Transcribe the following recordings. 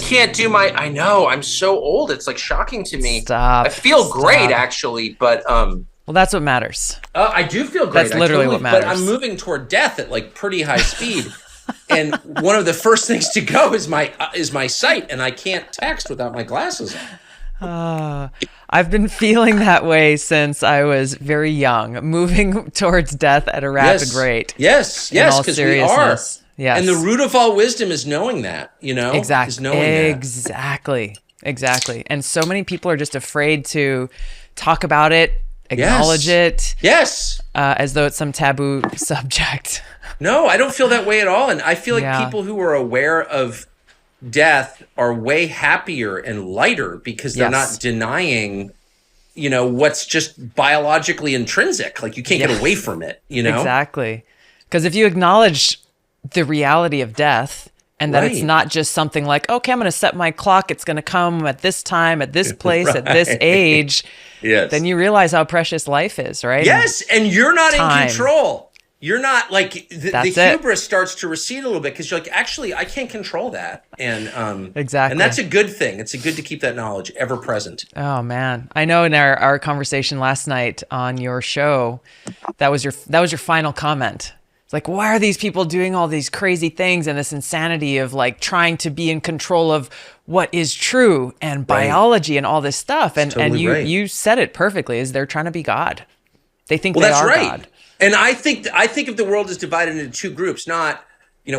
can't do I know, I'm so old. It's like shocking to me. I Stop. feel great Stop. actually, but Well, that's what matters. I do feel great. That's literally what matters. But I'm moving toward death at like pretty high speed. And one of the first things to go is my sight, and I can't text without my glasses on. I've been feeling that way since I was very young, moving towards death at a rapid rate. Yes, because we are. Yes. And the root of all wisdom is knowing that, Exactly. Is knowing that. Exactly. And so many people are just afraid to talk about it, acknowledge it. Yes. As though it's some taboo subject. No, I don't feel that way at all. And I feel like people who are aware of death are way happier and lighter because they're not denying, what's just biologically intrinsic. Like you can't get away from it, Exactly. Because if you acknowledge the reality of death and that it's not just something like, okay, I'm going to set my clock. It's going to come at this time, at this place, at this age. Yes. Then you realize how precious life is, right? Yes. And you're not in control. You're not like the hubris starts to recede a little bit because you're like, actually, I can't control that. And exactly. And that's a good thing. It's good to keep that knowledge ever present. Oh man. I know in our conversation last night on your show, that was your final comment. It's like, why are these people doing all these crazy things and this insanity of like trying to be in control of what is true and biology and all this stuff? And you said it perfectly, is they're trying to be God. They think they are God. And I think if the world is divided into two groups, not,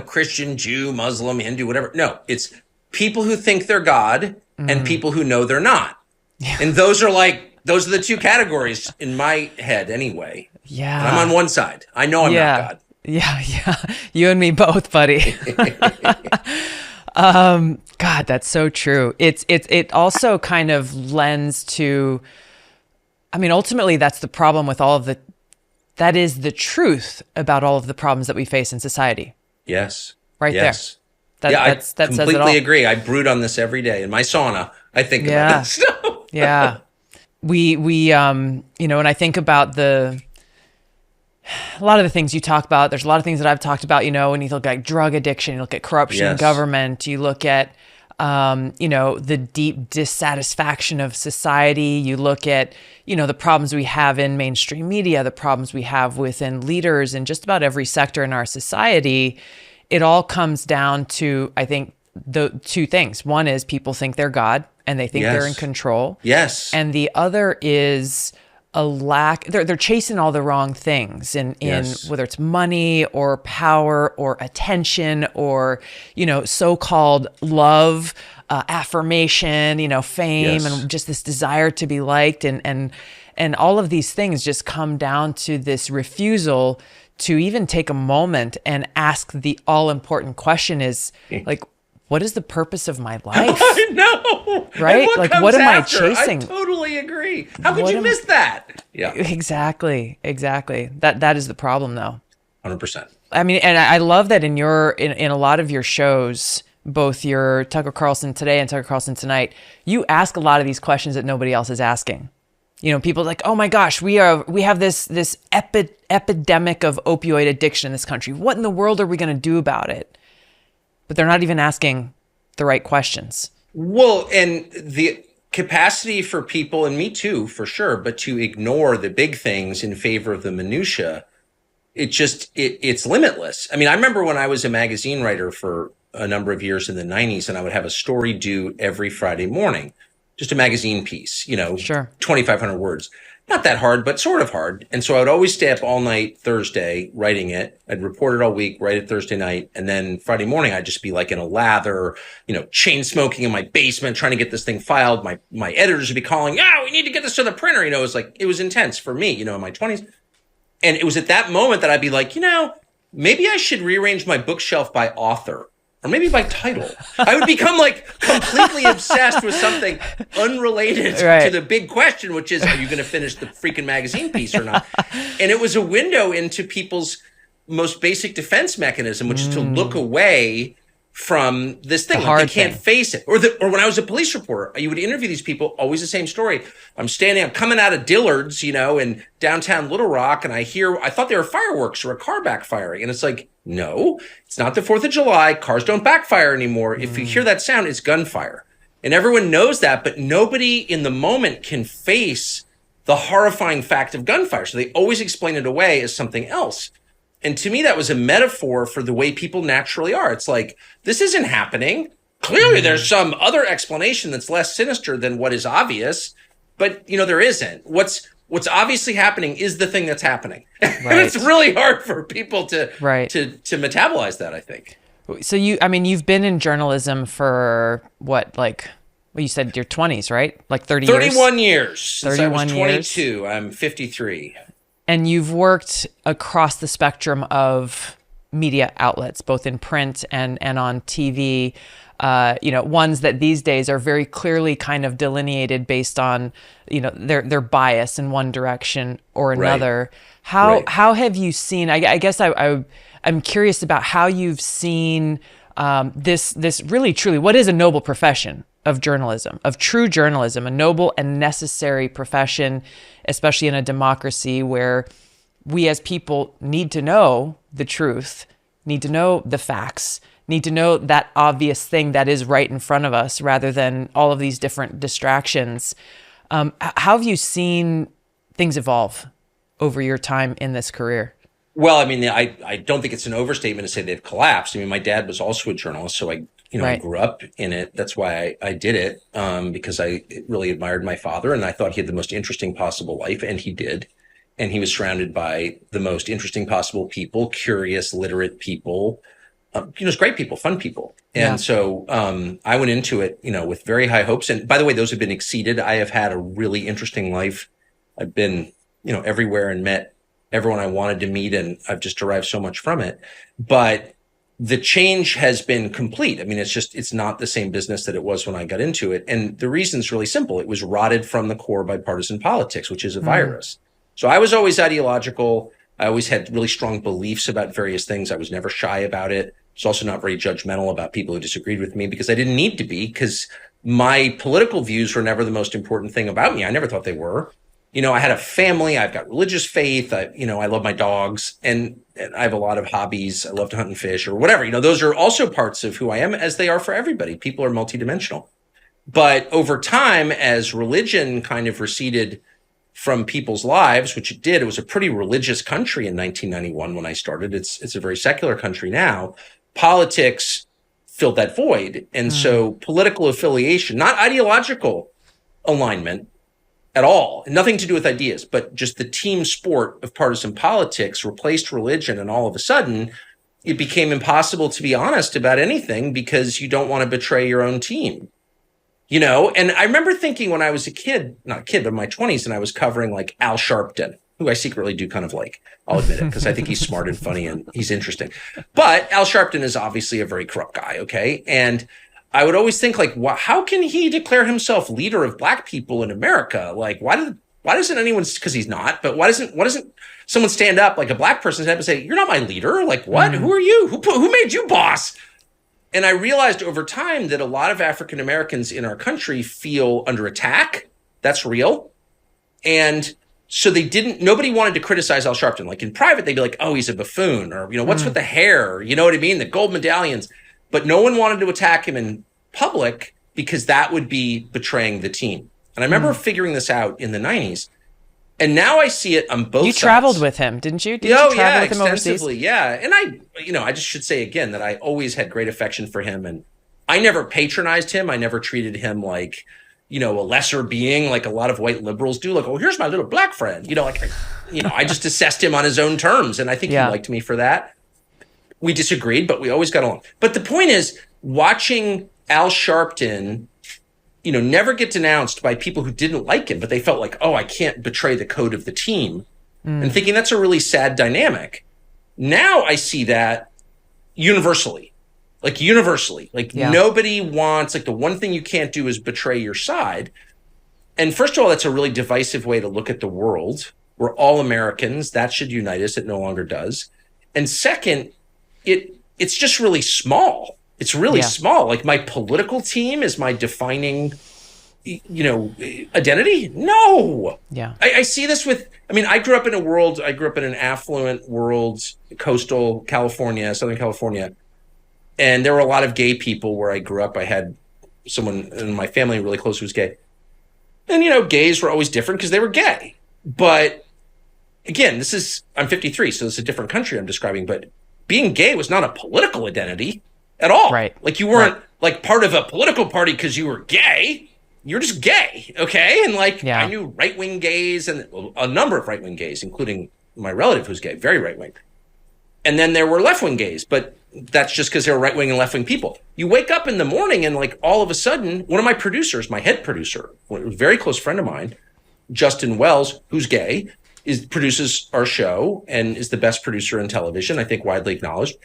Christian, Jew, Muslim, Hindu, whatever. No, it's people who think they're God and people who know they're not. Yeah. And those are the two categories in my head anyway. Yeah. And I'm on one side. I know I'm not God. Yeah. You and me both, buddy. God, that's so true. It also kind of lends to, ultimately that's the problem with that is the truth about all of the problems that we face in society. Yes. Right there. That says it all. I completely agree. I brood on this every day in my sauna. I think about this stuff. Yeah. We when I think about a lot of the things you talk about, there's a lot of things that I've talked about, when you look at drug addiction, you look at corruption in government, you look at, the deep dissatisfaction of society, you look at, the problems we have in mainstream media, the problems we have within leaders in just about every sector in our society. It all comes down to, I think, the two things. One is people think they're God and they think they're in control. Yes. And the other is a lack, they're chasing all the wrong things in whether it's money or power or attention or, so-called love, affirmation, fame, and just this desire to be liked. And all of these things just come down to this refusal to even take a moment and ask the all-important question is like, what is the purpose of my life? I know. Right? Like, what am I chasing? I totally agree. How could you miss that? Yeah. Exactly. That is the problem, though. 100%. And I love that in a lot of your shows, both your Tucker Carlson Today and Tucker Carlson Tonight, you ask a lot of these questions that nobody else is asking. People are like, oh my gosh, we have this epidemic of opioid addiction in this country. What in the world are we going to do about it? But they're not even asking the right questions. Well, and the capacity for people, and me too, for sure, but to ignore the big things in favor of the minutia, it's limitless. I remember when I was a magazine writer for a number of years in the 90s, and I would have a story due every Friday morning, just a magazine piece, Sure. 2,500 words. Not that hard, but sort of hard. And so I would always stay up all night Thursday writing it. I'd report it all week, write it Thursday night. And then Friday morning, I'd just be like in a lather, chain smoking in my basement, trying to get this thing filed. My editors would be calling, we need to get this to the printer. It was intense for me, in my 20s. And it was at that moment that I'd be like, maybe I should rearrange my bookshelf by author. Or maybe by title. I would become completely obsessed with something unrelated to the big question, which is, are you going to finish the freaking magazine piece or not? And it was a window into people's most basic defense mechanism, which is to look away from this thing. The Like they hard can't thing. face it. Or when I was a police reporter, you would interview these people, always the same story. I'm coming out of Dillard's, in downtown Little Rock, and I thought they were fireworks or a car backfiring. And it's like, no, it's not the 4th of July. Cars don't backfire anymore. If you hear that sound, it's gunfire. And everyone knows that, but nobody in the moment can face the horrifying fact of gunfire. So they always explain it away as something else. And to me, that was a metaphor for the way people naturally are. It's like, this isn't happening. Clearly, there's some other explanation that's less sinister than what is obvious, but there isn't. What's obviously happening is the thing that's happening. Right. And it's really hard for people to metabolize that, I think. So you've been in journalism for what, you said your 20s, right? Like 30 years? 31 years. Since 31 I was 22. years. I'm 53. And you've worked across the spectrum of media outlets, both in print and on TV, ones that these days are very clearly kind of delineated based on, their bias in one direction or another. Right. How have you seen, I guess I'm curious about how you've seen this really truly, what is a noble profession of journalism, of true journalism, a noble and necessary profession, especially in a democracy where we as people need to know the truth, need to know the facts, need to know that obvious thing that is right in front of us rather than all of these different distractions. How have you seen things evolve over your time in this career? Well, I don't think it's an overstatement to say they've collapsed. My dad was also a journalist, so I grew up in it. That's why I did it, because I really admired my father, and I thought he had the most interesting possible life, and he did. And he was surrounded by the most interesting possible people, curious, literate people, great people, fun people. And so I went into it, with very high hopes. And by the way, those have been exceeded. I have had a really interesting life. I've been, everywhere and met everyone I wanted to meet, and I've just derived so much from it. But the change has been complete. It's not the same business that it was when I got into it. And the reason's really simple. It was rotted from the core by partisan politics, which is a virus. So I was always ideological. I always had really strong beliefs about various things. I was never shy about it. I was also not very judgmental about people who disagreed with me because I didn't need to be, because my political views were never the most important thing about me. I never thought they were. I had a family. I've got religious faith. I love my dogs, and I have a lot of hobbies. I love to hunt and fish or whatever. Those are also parts of who I am, as they are for everybody. People are multidimensional. But over time, as religion kind of receded from people's lives, which it did, it was a pretty religious country in 1991 when I started. It's a very secular country now. Politics filled that void. And so political affiliation, not ideological alignment at all, nothing to do with ideas, but just the team sport of partisan politics replaced religion. And all of a sudden, it became impossible to be honest about anything because you don't want to betray your own team. And I remember thinking when I was not a kid, but in my 20s, and I was covering like Al Sharpton, who I secretly do kind of like, I'll admit it, because I think he's smart and funny and he's interesting. But Al Sharpton is obviously a very corrupt guy, okay? And I would always think like, how can he declare himself leader of black people in America? Like, why doesn't anyone, because he's not, but why doesn't someone stand up, like a black person stand up and say, you're not my leader? Like, what? Who are you? Who made you boss? And I realized over time that a lot of African Americans in our country feel under attack. That's real. And so nobody wanted to criticize Al Sharpton. Like in private, they'd be like, oh, he's a buffoon, or, what's with the hair? You know what I mean? The gold medallions. But no one wanted to attack him in public because that would be betraying the team. And I remember figuring this out in the 90s. And now I see it on both sides. You traveled with him, didn't you? Didn't you travel with him extensively, overseas? yeah. And I just should say again that I always had great affection for him. And I never patronized him. I never treated him like, a lesser being, like a lot of white liberals do. Like, oh, here's my little black friend. I just assessed him on his own terms. And I think he liked me for that. We disagreed, but we always got along. But the point is, watching Al Sharpton, never get denounced by people who didn't like him, but they felt like, oh, I can't betray the code of the team. And thinking that's a really sad dynamic. Now I see that universally. Like nobody wants, like the one thing you can't do is betray your side. And first of all, that's a really divisive way to look at the world. We're all Americans. That should unite us. It no longer does. And second, it's just really small. It's really small. Like my political team is my defining, identity. No. Yeah. I see this I grew up in an affluent world, coastal California, Southern California. And there were a lot of gay people where I grew up. I had someone in my family really close who was gay. And, gays were always different because they were gay. But again, I'm 53, so it's a different country I'm describing. But being gay was not a political identity at all. Right. Like you weren't like part of a political party because you were gay. You're just gay. Okay. And I knew right-wing gays and a number of right-wing gays, including my relative who's gay, very right-wing. And then there were left-wing gays, but that's just because they were right-wing and left-wing people. You wake up in the morning and all of a sudden, one of my producers, my head producer, a very close friend of mine, Justin Wells, who's gay, produces our show and is the best producer in television, I think widely acknowledged.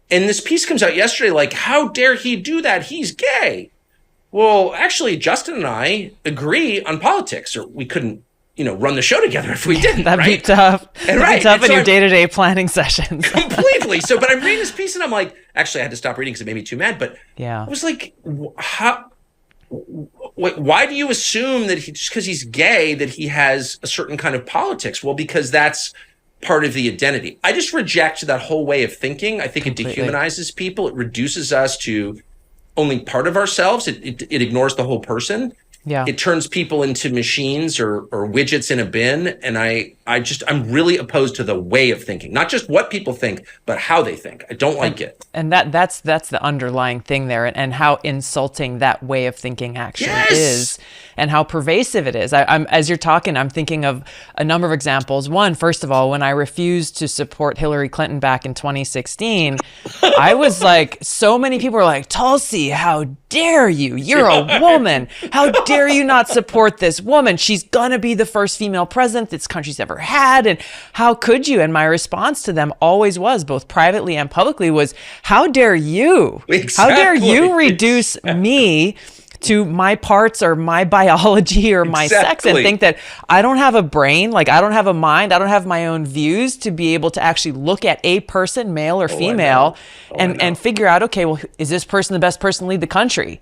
And this piece comes out yesterday, how dare he do that? He's gay. Well, actually, Justin and I agree on politics, or we couldn't, run the show together if we didn't. That'd be tough. That'd be tough in your day-to-day planning sessions. Completely. So, but I'm reading this piece and I'm like, actually, I had to stop reading because it made me too mad. But yeah, I was like, why do you assume that just because he's gay that he has a certain kind of politics? Well, because that's part of the identity. I just reject that whole way of thinking. I think Completely. It dehumanizes people. It reduces us to only part of ourselves. It ignores the whole person. Yeah. It turns people into machines or widgets in a bin. And I'm really opposed to the way of thinking, not just what people think, but how they think. I don't like it. And that's the underlying thing there, and how insulting that way of thinking actually is, and how pervasive it is. I'm as you're talking, I'm thinking of a number of examples. One, first of all, when I refused to support Hillary Clinton back in 2016, I was like, so many people were like, Tulsi, how dare you? You're a woman. How dare you not support this woman? She's gonna be the first female president this country's ever had. And how could you? And my response to them always was, both privately and publicly, was, how dare you? Exactly. How dare you reduce me to my parts or my biology or my sex and think that I don't have a brain, I don't have a mind, I don't have my own views to be able to actually look at a person, male or female, and figure out, okay, well, is this person the best person to lead the country?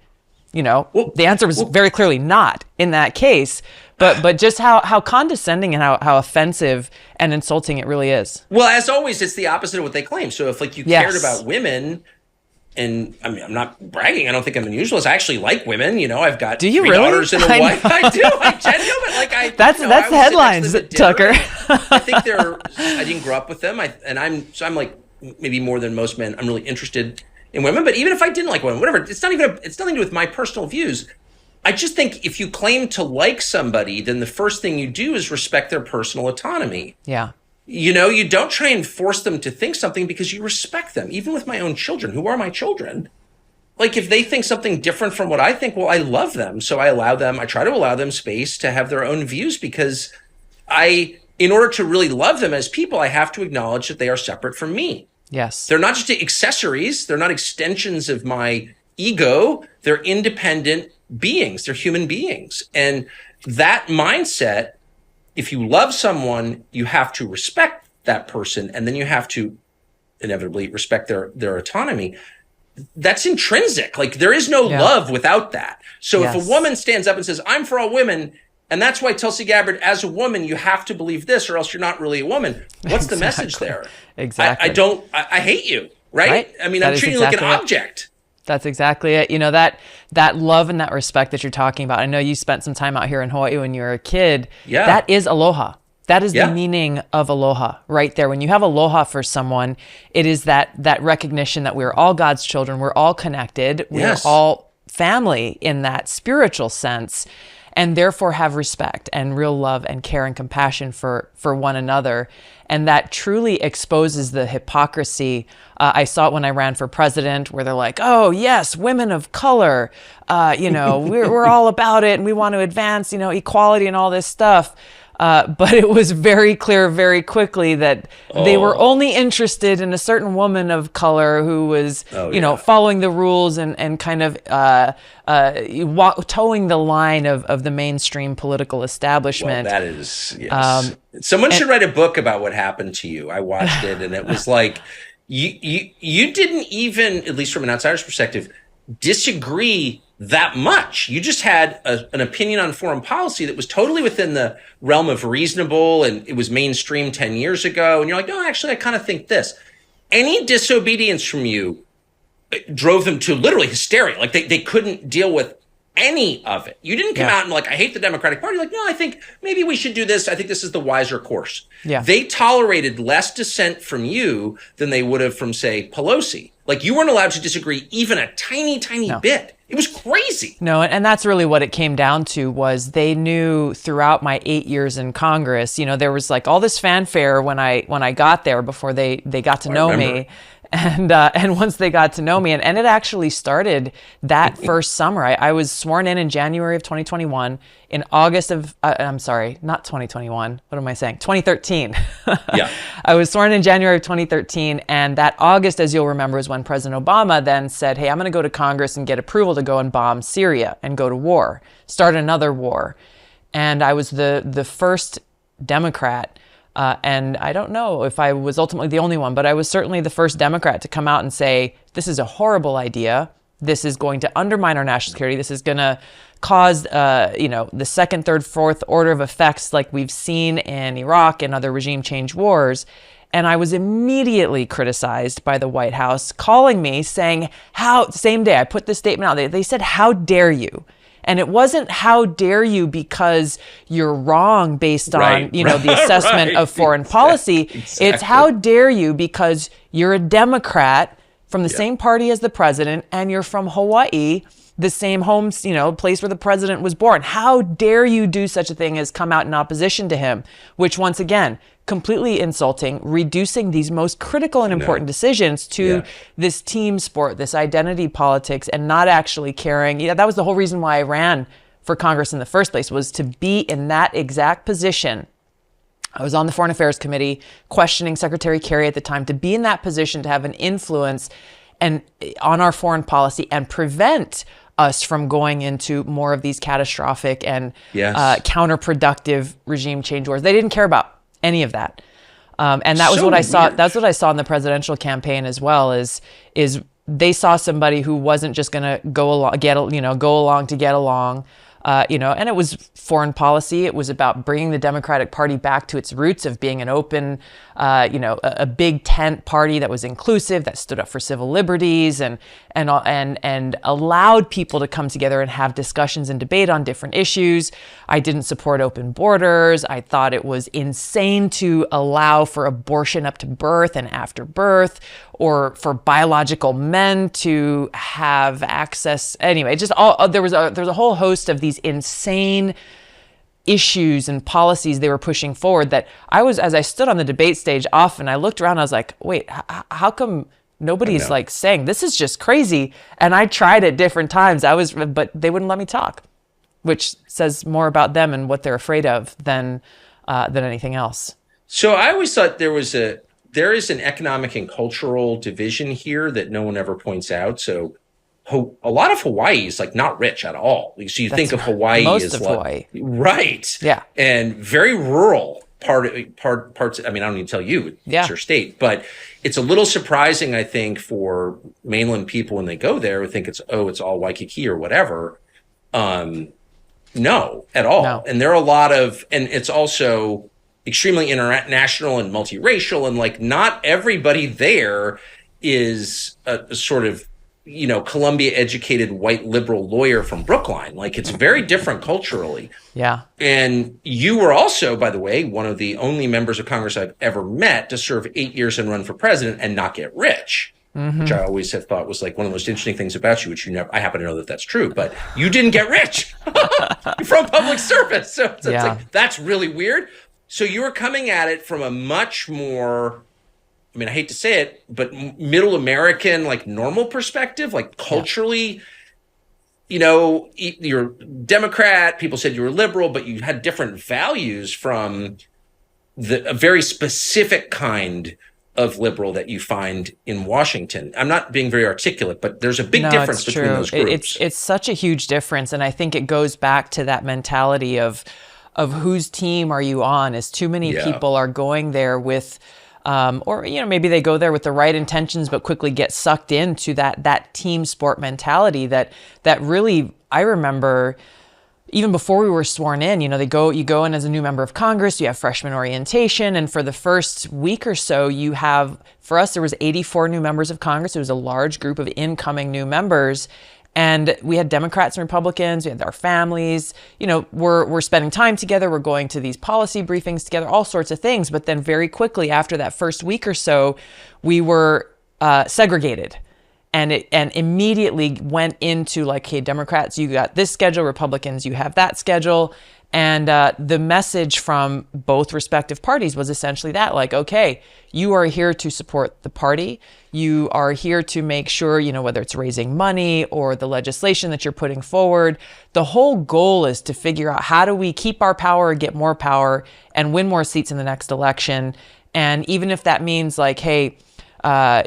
The answer was very clearly not in that case, but just how condescending and how offensive and insulting it really is. Well, as always, it's the opposite of what they claim. So if you cared about women, and I'm not bragging, I don't think I'm unusual. I actually like women. I've got three daughters and a wife. I do. I genuinely That's the headlines, Tucker. I think I didn't grow up with them. I'm like maybe more than most men. I'm really interested in women, but even if I didn't like women, whatever, it's nothing to do with my personal views. I just think if you claim to like somebody, then the first thing you do is respect their personal autonomy. Yeah. You don't try and force them to think something because you respect them. Even with my own children, who are my children, if they think something different from what I think, well, I love them. So I try to allow them space to have their own views because in order to really love them as people, I have to acknowledge that they are separate from me. Yes. They're not just accessories. They're not extensions of my ego. They're independent beings. They're human beings. And that mindset, if you love someone, you have to respect that person, and then you have to inevitably respect their autonomy. That's intrinsic. There is no love without that. So if a woman stands up and says, I'm for all women, and that's why Tulsi Gabbard, as a woman, you have to believe this or else you're not really a woman. What's the message there? Exactly. I hate you, right? I mean, I'm treating you like an object. That's exactly it. That love and that respect that you're talking about. I know you spent some time out here in Hawaii when you were a kid. Yeah. That is aloha. That is the meaning of aloha right there. When you have aloha for someone, it is that recognition that we're all God's children. We're all connected. We're all family in that spiritual sense, and therefore have respect and real love and care and compassion for one another. And that truly exposes the hypocrisy. I saw it when I ran for president, where they're like, oh, yes, women of color, we're all about it, and we want to advance, equality and all this stuff. But it was very clear very quickly that they were only interested in a certain woman of color who was, following the rules and kind of towing the line of the mainstream political establishment. Well, that is, yes. Someone should write a book about what happened to you. I watched it, and it was like, you didn't even, at least from an outsider's perspective, disagree that much. You just had an opinion on foreign policy that was totally within the realm of reasonable, and it was mainstream 10 years ago. And you're like, no, actually, I kind of think this. Any disobedience from you drove them to literally hysteria. Like they couldn't deal with any of it. You didn't come out and like, I hate the Democratic Party. Like, no, I think maybe we should do this. I think this is the wiser course. Yeah. They tolerated less dissent from you than they would have from, say, Pelosi. Like, you weren't allowed to disagree even a tiny bit. It was crazy. No, and that's really what it came down to. Was they knew throughout my 8 years in Congress, there was like all this fanfare when I got there before they got to know me. And once they got to know me, and it actually started that first summer. I was sworn in January of 2021. In August of, I'm sorry, not 2021. What am I saying? 2013. Yeah. I was sworn in January of 2013. And that August, as you'll remember, is when President Obama then said, hey, I'm going to go to Congress and get approval to go and bomb Syria and go to war, start another war. And I was the first Democrat. And I don't know if I was ultimately the only one, but I was certainly the first Democrat to come out and say, this is a horrible idea. This is going to undermine our national security. This is going to cause, the second, third, fourth order of effects like we've seen in Iraq and other regime change wars. And I was immediately criticized by the White House, calling me saying, same day I put this statement out, they said, how dare you? And it wasn't how dare you because you're wrong based on, the assessment of foreign policy. Exactly. It's how dare you because you're a Democrat from the same party as the president and you're from Hawaii, the same home, place where the president was born. How dare you do such a thing as come out in opposition to him, which once again, completely insulting, reducing these most critical and important decisions to this team sport, this identity politics, and not actually caring. That was the whole reason why I ran for Congress in the first place, was to be in that exact position. I was on the Foreign Affairs Committee questioning Secretary Kerry at the time, to be in that position, to have an influence and on our foreign policy and prevent us from going into more of these catastrophic and counterproductive regime change wars. They didn't care about any of that. And that was what I saw. That's what I saw in the presidential campaign as well, is they saw somebody who wasn't just going to go along to get along. And it was foreign policy. It was about bringing the Democratic Party back to its roots of being an open, a big tent party that was inclusive, that stood up for civil liberties and allowed people to come together and have discussions and debate on different issues. I didn't support open borders. I thought it was insane to allow for abortion up to birth and after birth, or for biological men to have access. Anyway, there was a whole host of these insane issues and policies they were pushing forward that as I stood on the debate stage often, I looked around, I was like, wait, how come nobody's like saying this is just crazy? And I tried at different times. But they wouldn't let me talk, which says more about them and what they're afraid of than anything else. So I always thought there is an economic and cultural division here that no one ever points out. So a lot of Hawaii is like not rich at all. So you think of Hawaii as Hawaii. Right. Yeah. And very rural parts. I mean, I don't need to tell you, it's your state, but it's a little surprising, I think, for mainland people when they go there, who think it's all Waikiki or whatever. No, at all. No. And there are a lot of, and it's also extremely international and multiracial, and like not everybody there is a sort of, Columbia educated white liberal lawyer from Brookline. Like, it's very different culturally. Yeah. And you were also, by the way, one of the only members of Congress I've ever met to serve 8 years and run for president and not get rich. Mm-hmm. Which I always have thought was like one of the most interesting things about you, which I happen to know that that's true, but you didn't get rich from public service. So it's like, that's really weird. So you were coming at it from a much more, I mean, I hate to say it, but middle American, like normal perspective, like culturally, you're Democrat, people said you were liberal, but you had different values from a very specific kind of liberal that you find in Washington. I'm not being very articulate, but there's a big difference between those groups. It's such a huge difference. And I think it goes back to that mentality of whose team are you on, as too many people are going there with or maybe they go there with the right intentions but quickly get sucked into that team sport mentality that really, I remember even before we were sworn in, you go in as a new member of Congress, you have freshman orientation, and for the first week or so for us there was 84 new members of Congress. It was a large group of incoming new members. And we had Democrats and Republicans, we had our families, we're spending time together, we're going to these policy briefings together, all sorts of things. But then very quickly after that first week or so, we were segregated. And immediately went into like, hey, Democrats, you got this schedule, Republicans, you have that schedule. And the message from both respective parties was essentially that, like, okay, you are here to support the party. You are here to make sure, whether it's raising money or the legislation that you're putting forward, the whole goal is to figure out how do we keep our power, get more power, and win more seats in the next election. And even if that means like, hey, I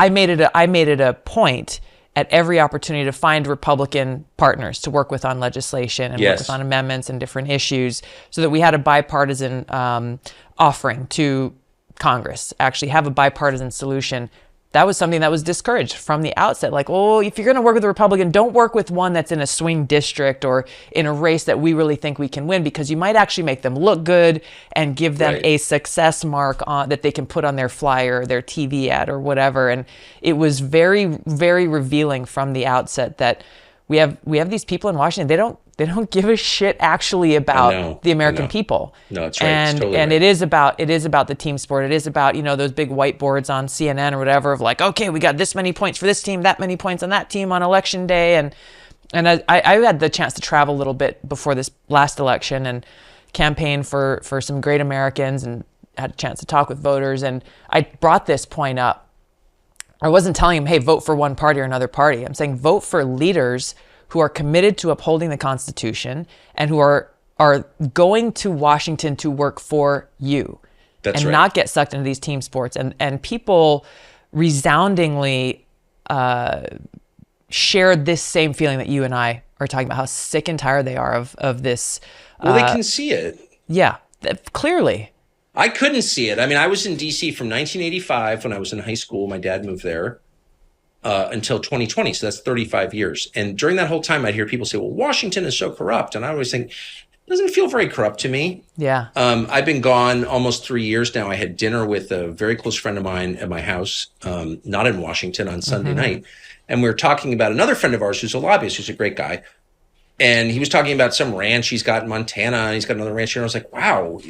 made it a point at every opportunity to find Republican partners to work with on legislation and work with on amendments and different issues so that we had a bipartisan offering to Congress, actually have a bipartisan solution. That was something that was discouraged from the outset. Like, well, if you're going to work with a Republican, don't work with one that's in a swing district or in a race that we really think we can win, because you might actually make them look good and give them a success mark that they can put on their flyer, their TV ad or whatever. And it was very, very revealing from the outset that we have these people in Washington. They don't give a shit actually about the American people. No, that's right. And totally right. It is about the team sport. It is about, those big whiteboards on CNN or whatever of like, okay, we got this many points for this team, that many points on that team on election day. And I had the chance to travel a little bit before this last election and campaign for some great Americans and had a chance to talk with voters. And I brought this point up. I wasn't telling them, hey, vote for one party or another party. I'm saying vote for leaders who are committed to upholding the Constitution and who are going to Washington to work for you. That's and right. Not get sucked into these team sports. And people resoundingly shared this same feeling that you and I are talking about, how sick and tired they are of this. Well, they can see it. Yeah, clearly. I couldn't see it. I mean, I was in D.C. from 1985 when I was in high school. My dad moved there until 2020. So that's 35 years. And during that whole time, I'd hear people say, well, Washington is so corrupt. And I always think, it doesn't feel very corrupt to me. Yeah. I've been gone almost 3 years now. I had dinner with a very close friend of mine at my house, not in Washington, on Sunday night. And we were talking about another friend of ours who's a lobbyist, who's a great guy. And he was talking about some ranch he's got in Montana, and he's got another ranch here. And I was like, wow,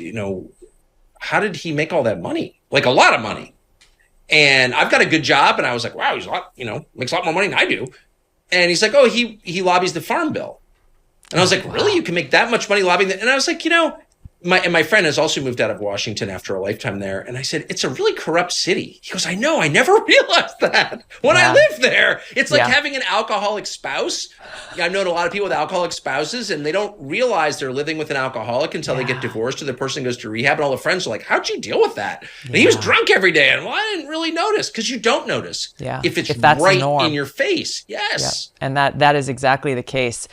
how did he make all that money? Like a lot of money. And I've got a good job. And I was like, wow, he's makes a lot more money than I do. And he's like, oh, he lobbies the farm bill. And I was like, really? You can make that much money lobbying that? And I was like, my friend has also moved out of Washington after a lifetime there. And I said, it's a really corrupt city. He goes, I know. I never realized that when I lived there. It's like having an alcoholic spouse. I've known a lot of people with alcoholic spouses, and they don't realize they're living with an alcoholic until they get divorced or the person goes to rehab. And all the friends are like, how'd you deal with that? And he was drunk every day. And I didn't really notice, because you don't notice if that's right in your face. Yes. Yeah. And that is exactly the case.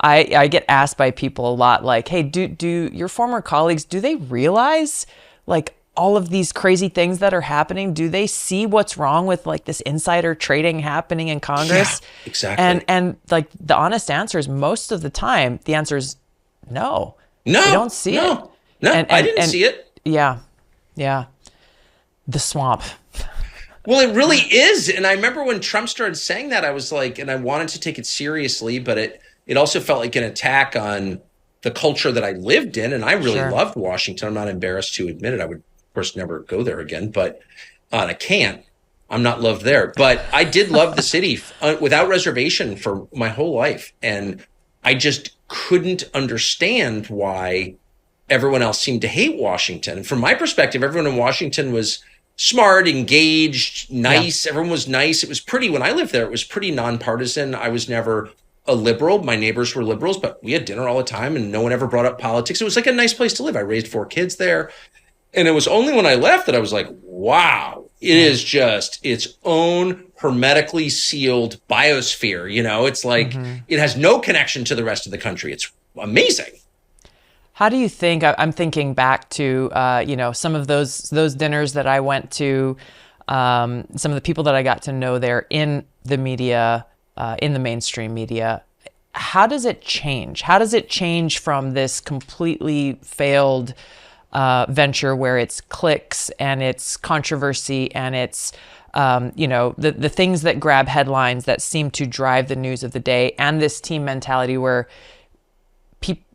I get asked by people a lot, like, hey, do your former colleagues, do they realize like all of these crazy things that are happening? Do they see what's wrong with like this insider trading happening in Congress? Yeah, exactly. And like the honest answer is, most of the time, the answer is no. No. They don't see it. No, I didn't see it. Yeah. Yeah. The swamp. Well, it really is. And I remember when Trump started saying that, I was like, and I wanted to take it seriously, but it also felt like an attack on the culture that I lived in. And I really loved Washington. I'm not embarrassed to admit it. I would, of course, never go there again, but I can't. I'm not loved there. But I did love the city without reservation for my whole life. And I just couldn't understand why everyone else seemed to hate Washington. From my perspective, everyone in Washington was smart, engaged, nice. Yeah. Everyone was nice. It was pretty, when I lived there, it was pretty nonpartisan. I was never a liberal. My neighbors were liberals, but we had dinner all the time and no one ever brought up politics. It was like a nice place to live. I raised 4 kids there. And it was only when I left that I was like, wow, it is just its own hermetically sealed biosphere. It's like, it has no connection to the rest of the country. It's amazing. How do you think, I'm thinking back to, some of those dinners that I went to, some of the people that I got to know there in the media, in the mainstream media. How does it change? How does it change from this completely failed venture where it's clicks and it's controversy and it's, the things that grab headlines that seem to drive the news of the day, and this team mentality where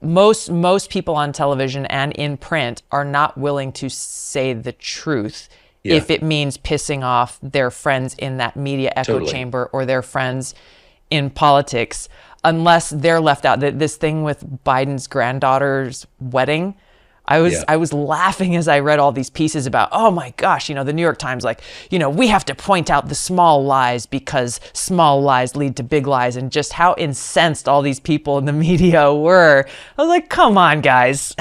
most people on television and in print are not willing to say the truth if it means pissing off their friends in that media echo chamber or their friends in politics, unless they're left out. This thing with Biden's granddaughter's wedding, I was laughing as I read all these pieces about, oh my gosh, the New York Times, we have to point out the small lies because small lies lead to big lies, and just how incensed all these people in the media were. I was like, come on, guys.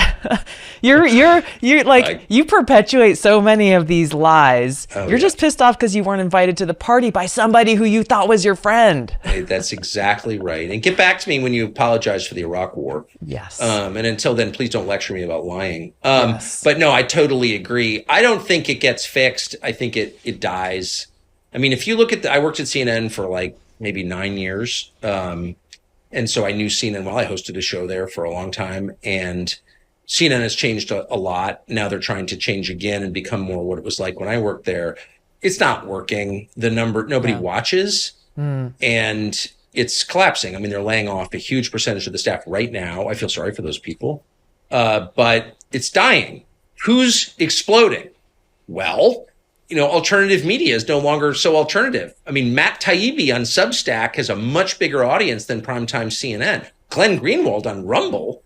you're like, you perpetuate so many of these lies. You're just pissed off because you weren't invited to the party by somebody who you thought was your friend. Hey, that's exactly right. And get back to me when you apologize for the Iraq War. Yes. And until then, please don't lecture me about lying. But no, I totally agree. I don't think it gets fixed. I think it dies. I mean, if you look at I worked at CNN for maybe 9 years. And so I knew CNN well. I hosted a show there for a long time, and CNN has changed a lot. Now they're trying to change again and become more what it was like when I worked there. It's not working. Nobody watches, and it's collapsing. I mean, they're laying off a huge percentage of the staff right now. I feel sorry for those people. But it's dying. Who's exploding? Well, alternative media is no longer so alternative. I mean, Matt Taibbi on Substack has a much bigger audience than primetime CNN. Glenn Greenwald on Rumble,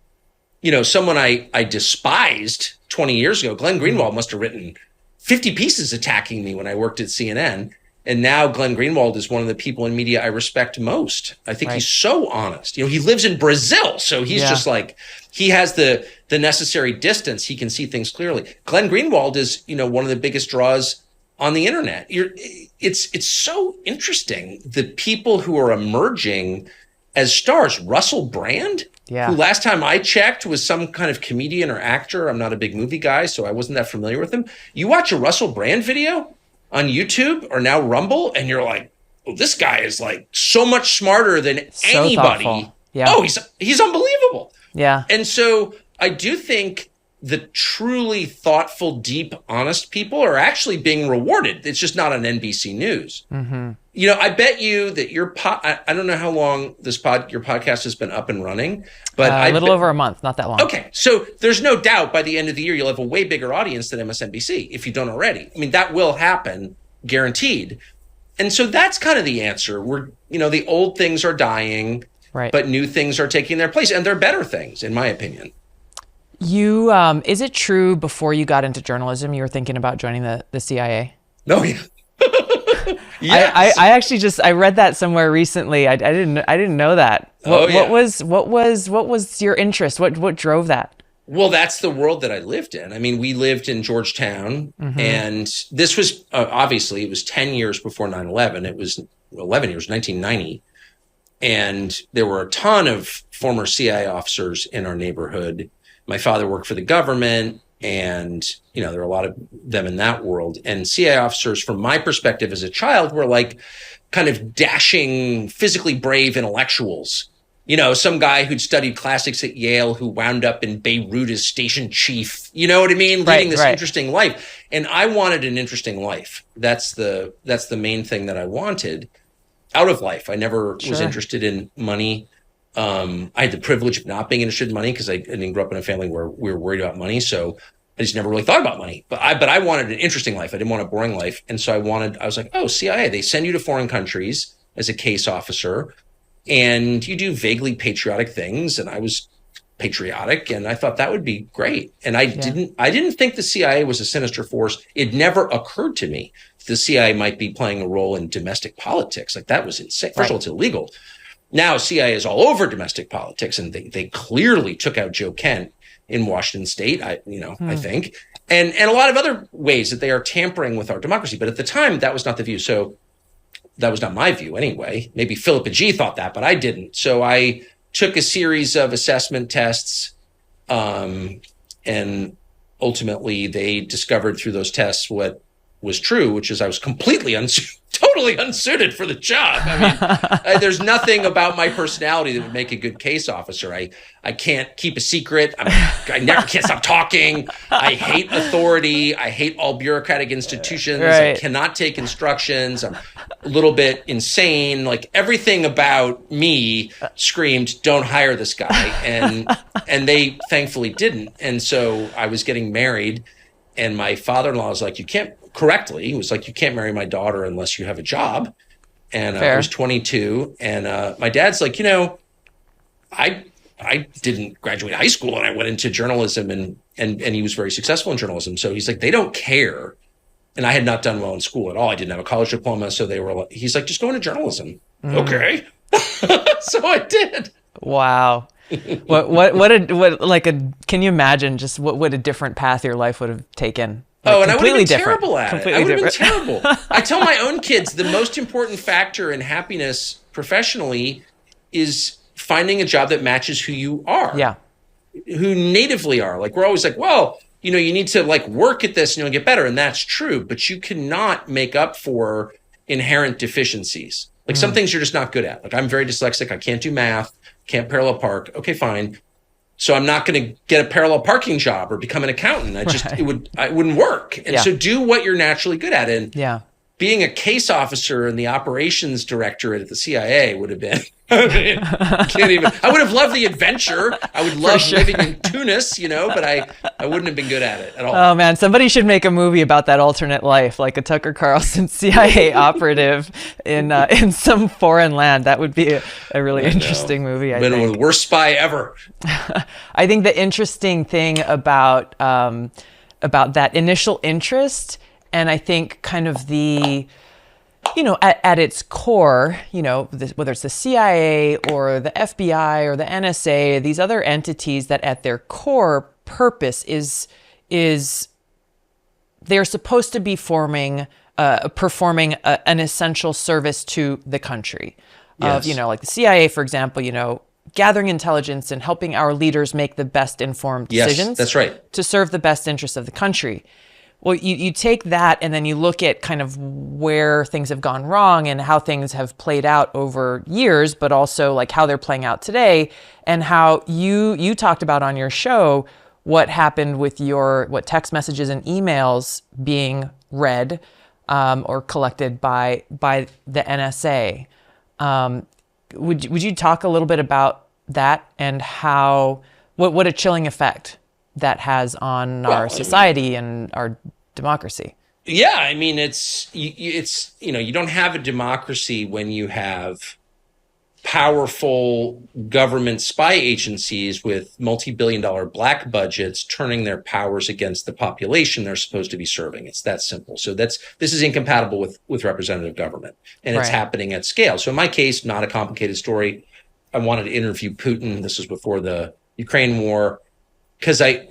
someone I despised 20 years ago. Glenn Greenwald must have written 50 pieces attacking me when I worked at CNN. And now Glenn Greenwald is one of the people in media I respect most. I think he's so honest. He lives in Brazil, so he's just he has the necessary distance. He can see things clearly. Glenn Greenwald is, one of the biggest draws on the internet. It's so interesting. The people who are emerging as stars, Russell Brand, who last time I checked was some kind of comedian or actor. I'm not a big movie guy, so I wasn't that familiar with him. You watch a Russell Brand video on YouTube or now Rumble, and you're like, oh, this guy is so much smarter than anybody. Thoughtful. Yeah. Oh, he's unbelievable. Yeah. And so I do think the truly thoughtful, deep, honest people are actually being rewarded. It's just not on NBC News. Mm-hmm. I bet you that I don't know how long your podcast has been up and running, but a little over a month, not that long. Okay. So there's no doubt by the end of the year, you'll have a way bigger audience than MSNBC if you don't already. I mean, that will happen, guaranteed. And so that's kind of the answer. The old things are dying, but new things are taking their place, and they're better things, in my opinion. You, is it true before you got into journalism, you were thinking about joining the CIA? No, yeah. Yes. I actually I read that somewhere recently. I didn't know that. What was your interest? What drove that? Well, that's the world that I lived in. I mean, we lived in Georgetown, and this was obviously it was 10 years before 9/11. It was 11 years, 1990. And there were a ton of former CIA officers in our neighborhood. My father worked for the government, and, there are a lot of them in that world. And CIA officers, from my perspective as a child, were kind of dashing, physically brave intellectuals. Some guy who'd studied classics at Yale who wound up in Beirut as station chief. You know what I mean? Leading this interesting life. And I wanted an interesting life. That's the main thing that I wanted out of life. I never was interested in money. I had the privilege of not being interested in money because I didn't grow up in a family where we were worried about money. So I just never really thought about money. But I wanted an interesting life. I didn't want a boring life. And so I was like, oh, CIA, they send you to foreign countries as a case officer, and you do vaguely patriotic things. And I was patriotic, and I thought that would be great. And I didn't think the CIA was a sinister force. It never occurred to me the CIA might be playing a role in domestic politics. That was insane. First of all, it's illegal. Now CIA is all over domestic politics, and they clearly took out Joe Kent in Washington State, I think, and a lot of other ways that they are tampering with our democracy. But at the time, that was not the view. So that was not my view anyway. Maybe Philippa G thought that, but I didn't. So I took a series of assessment tests, And ultimately, they discovered through those tests what was true, which is I was completely totally unsuited for the job. I mean, there's nothing about my personality that would make a good case officer. I can't keep a secret. I never can't stop talking. I hate authority. I hate all bureaucratic institutions. Right. I cannot take instructions. I'm a little bit insane. Like everything about me screamed, "Don't hire this guy," and they thankfully didn't. And so I was getting married, and my father-in-law was like, "You can't." Correctly, he was like, "You can't marry my daughter unless you have a job." And I was 22, and my dad's like, I didn't graduate high school, and I went into journalism, and he was very successful in journalism. So he's like, they don't care. And I had not done well in school at all. I didn't have a college diploma, so he's like, just go into journalism. Okay. So I did. Wow. Can you imagine just what a different path your life would have taken? And I would have been terrible at it. I would have been terrible. I tell my own kids the most important factor in happiness professionally is finding a job that matches who you are. Yeah. Who natively are. Like we're always like, well, you need to like work at this and you'll get better. And that's true. But you cannot make up for inherent deficiencies. Like some things you're just not good at. Like I'm very dyslexic. I can't do math, can't parallel park. Okay, fine. So I'm not going to get a parallel parking job or become an accountant. It wouldn't work. And so do what you're naturally good at. And being a case officer and the operations director at the CIA would have been, I would have loved the adventure. I would love living in Tunis, but I wouldn't have been good at it at all. Oh man, somebody should make a movie about that alternate life, like a Tucker Carlson CIA operative in some foreign land. That would be a really interesting movie. I think the worst spy ever. I think the interesting thing about that initial interest, and I think kind of the, at its core, whether it's the CIA or the FBI or the NSA, these other entities that at their core purpose is they're supposed to be performing an essential service to the country. Yes. Like the CIA, for example, gathering intelligence and helping our leaders make the best informed decisions. Yes, that's right. To serve the best interests of the country. Well, you take that and then you look at kind of where things have gone wrong and how things have played out over years, but also like how they're playing out today, and how you talked about on your show what happened with what text messages and emails being read or collected by the NSA. Would you talk a little bit about that and what a chilling effect that has on our society and our democracy? Yeah, I mean, it's you don't have a democracy when you have powerful government spy agencies with multi-billion-dollar black budgets turning their powers against the population they're supposed to be serving. It's that simple. So this is incompatible with representative government, and it's happening at scale. So in my case, not a complicated story. I wanted to interview Putin. This was before the Ukraine war, because I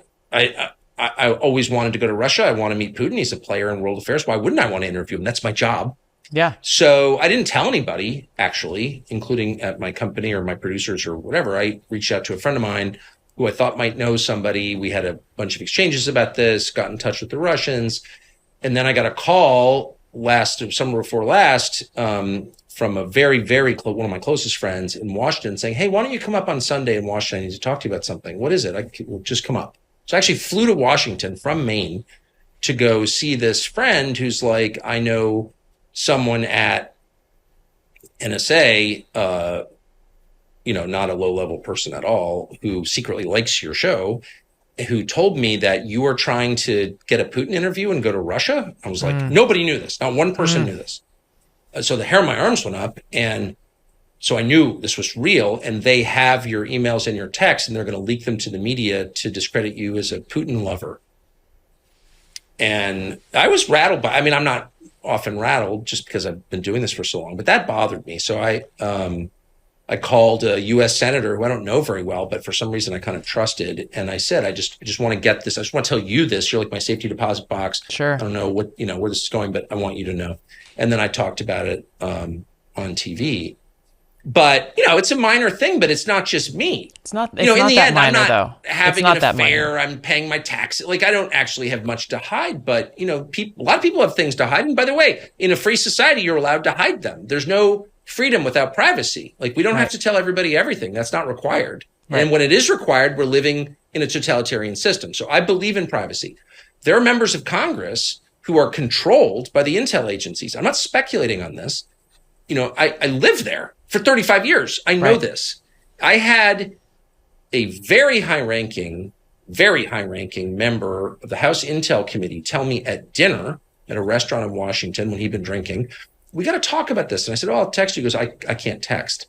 always wanted to go to Russia. I want to meet Putin. He's a player in world affairs. Why wouldn't I want to interview him? That's my job. Yeah. So I didn't tell anybody, actually, including at my company or my producers or whatever. I reached out to a friend of mine who I thought might know somebody. We had a bunch of exchanges about this, got in touch with the Russians. And then I got a call summer before last, from a very, very close, one of my closest friends in Washington saying, "Hey, why don't you come up on Sunday in Washington? I need to talk to you about something." "What is it?" Just come up. So I actually flew to Washington from Maine to go see this friend who's like, I know someone at NSA, not a low-level person at all, who secretly likes your show, who told me that you are trying to get a Putin interview and go to Russia. I was like, nobody knew this. Not one person knew this. So the hair on my arms went up, and so I knew this was real, and they have your emails and your texts, and they're going to leak them to the media to discredit you as a Putin lover. And I was rattled I'm not often rattled just because I've been doing this for so long, but that bothered me. So I called a U.S. senator who I don't know very well, but for some reason I kind of trusted. And I said, I just want to get this. I just want to tell you this. You're like my safety deposit box. Sure. I don't know where this is going, but I want you to know. And then I talked about it on TV. But, it's a minor thing, but it's not just me. It's not, in the end, minor, I'm not though. having an affair. I'm paying my taxes. Like, I don't actually have much to hide, but, a lot of people have things to hide. And by the way, in a free society, you're allowed to hide them. There's no freedom without privacy. Like, we don't have to tell everybody everything. That's not required. Right. And when it is required, we're living in a totalitarian system. So I believe in privacy. There are members of Congress who are controlled by the intel agencies. I'm not speculating on this. I lived there for 35 years. I know this. I had a very high-ranking member of the House Intel Committee tell me at dinner at a restaurant in Washington when he'd been drinking, we got to talk about this. And I said, I'll text you. He goes, I can't text.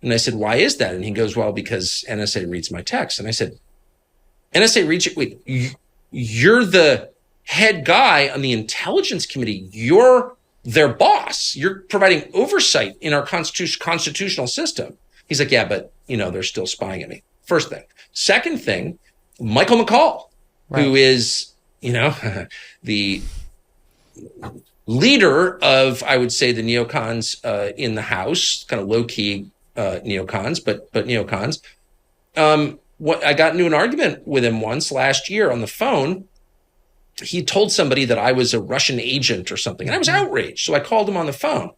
And I said, why is that? And he goes, well, because NSA reads my text. And I said, NSA reads it. Wait, you're the head guy on the Intelligence Committee. You're their boss. You're providing oversight in our constitutional system. He's like, yeah, but, they're still spying at me. First thing. Second thing, Michael McCall, who is, the leader of, I would say, the neocons in the House, kind of low-key neocons, but neocons. I got into an argument with him once last year on the phone. He told somebody that I was a Russian agent or something, and I was outraged. So I called him on the phone,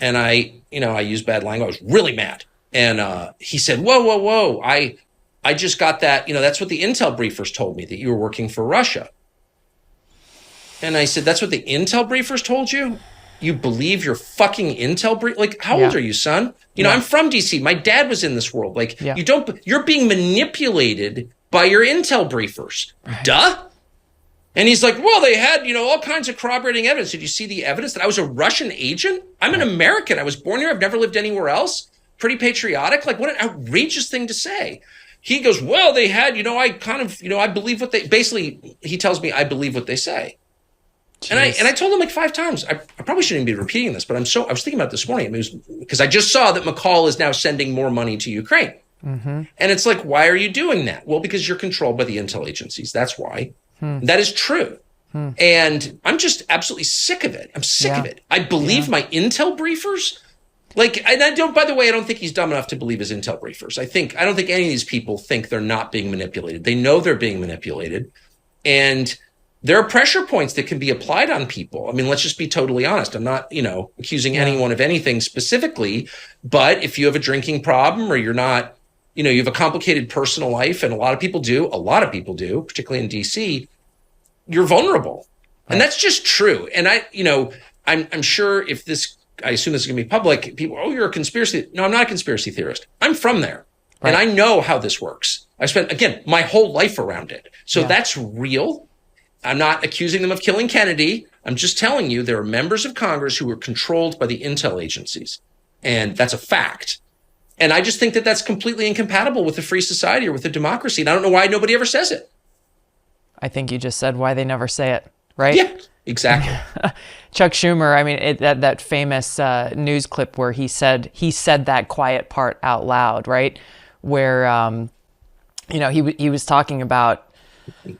and I used bad language. I was really mad. And he said, whoa. I just got that, that's what the intel briefers told me, that you were working for Russia. And I said, that's what the intel briefers told you? You believe your fucking intel brief? Like, how old are you, son? I'm from DC. My dad was in this world. Like, you're being manipulated by your intel briefers. Right. Duh. And he's like, well, they had, all kinds of corroborating evidence. Did you see the evidence that I was a Russian agent? I'm an American. I was born here. I've never lived anywhere else. Pretty patriotic. Like, what an outrageous thing to say. He goes, well, they had, I believe what basically, he tells me I believe what they say. Jeez. And I told him like 5 times, I probably shouldn't be repeating this, but I was thinking about it this morning. Because I just saw that McCall is now sending more money to Ukraine. Mm-hmm. And it's like, why are you doing that? Well, because you're controlled by the intel agencies. That's why. That is true. And I'm just absolutely sick of it. I'm sick of it. I believe my intel briefers. Like, and I don't think he's dumb enough to believe his intel briefers. I don't think any of these people think they're not being manipulated. They know they're being manipulated. And there are pressure points that can be applied on people. I mean, let's just be totally honest. I'm not, accusing anyone of anything specifically, but if you have a drinking problem or you're not, you have a complicated personal life, and a lot of people do, particularly in DC, you're vulnerable. Right. And that's just true. And I'm sure I assume this is going to be public, people, you're a conspiracy. No, I'm not a conspiracy theorist. I'm from there. Right. And I know how this works. I spent, again, my whole life around it. So that's real. I'm not accusing them of killing Kennedy. I'm just telling you there are members of Congress who were controlled by the intel agencies. And that's a fact. And I just think that that's completely incompatible with a free society or with a democracy. And I don't know why nobody ever says it. I think you just said why they never say it, right? Yeah, exactly. Chuck Schumer, I mean, that famous news clip where he said that quiet part out loud, right? Where, he was talking about,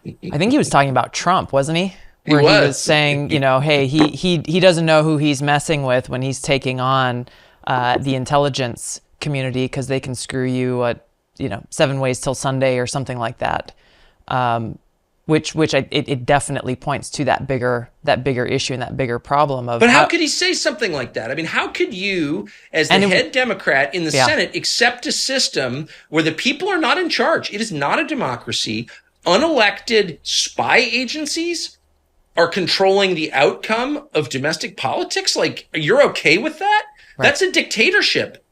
I think he was talking about Trump, wasn't he? Where he was saying, hey, he doesn't know who he's messing with when he's taking on the intelligence community, because they can screw you at 7 ways till Sunday or something like that, which it definitely points to that bigger issue and that bigger problem of. But how could he say something like that? I mean, how could you, as the head Democrat in the Senate, accept a system where the people are not in charge? It is not a democracy. Unelected spy agencies are controlling the outcome of domestic politics. Like, you're okay with that? Right. That's a dictatorship.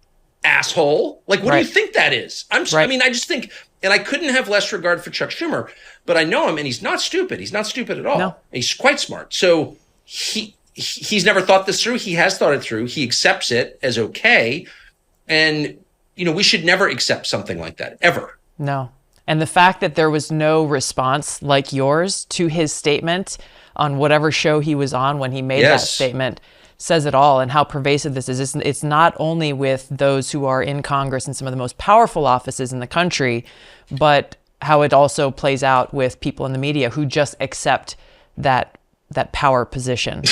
Asshole. Like, what do you think that is? I just think, and I couldn't have less regard for Chuck Schumer, but I know him, and he's not stupid. He's not stupid at all. No. He's quite smart. So he's never thought this through. He has thought it through. He accepts it as okay. And, we should never accept something like that, ever. No. And the fact that there was no response like yours to his statement on whatever show he was on when he made that statement says it all, and how pervasive this is. It's not only with those who are in Congress and some of the most powerful offices in the country, but how it also plays out with people in the media who just accept that power position.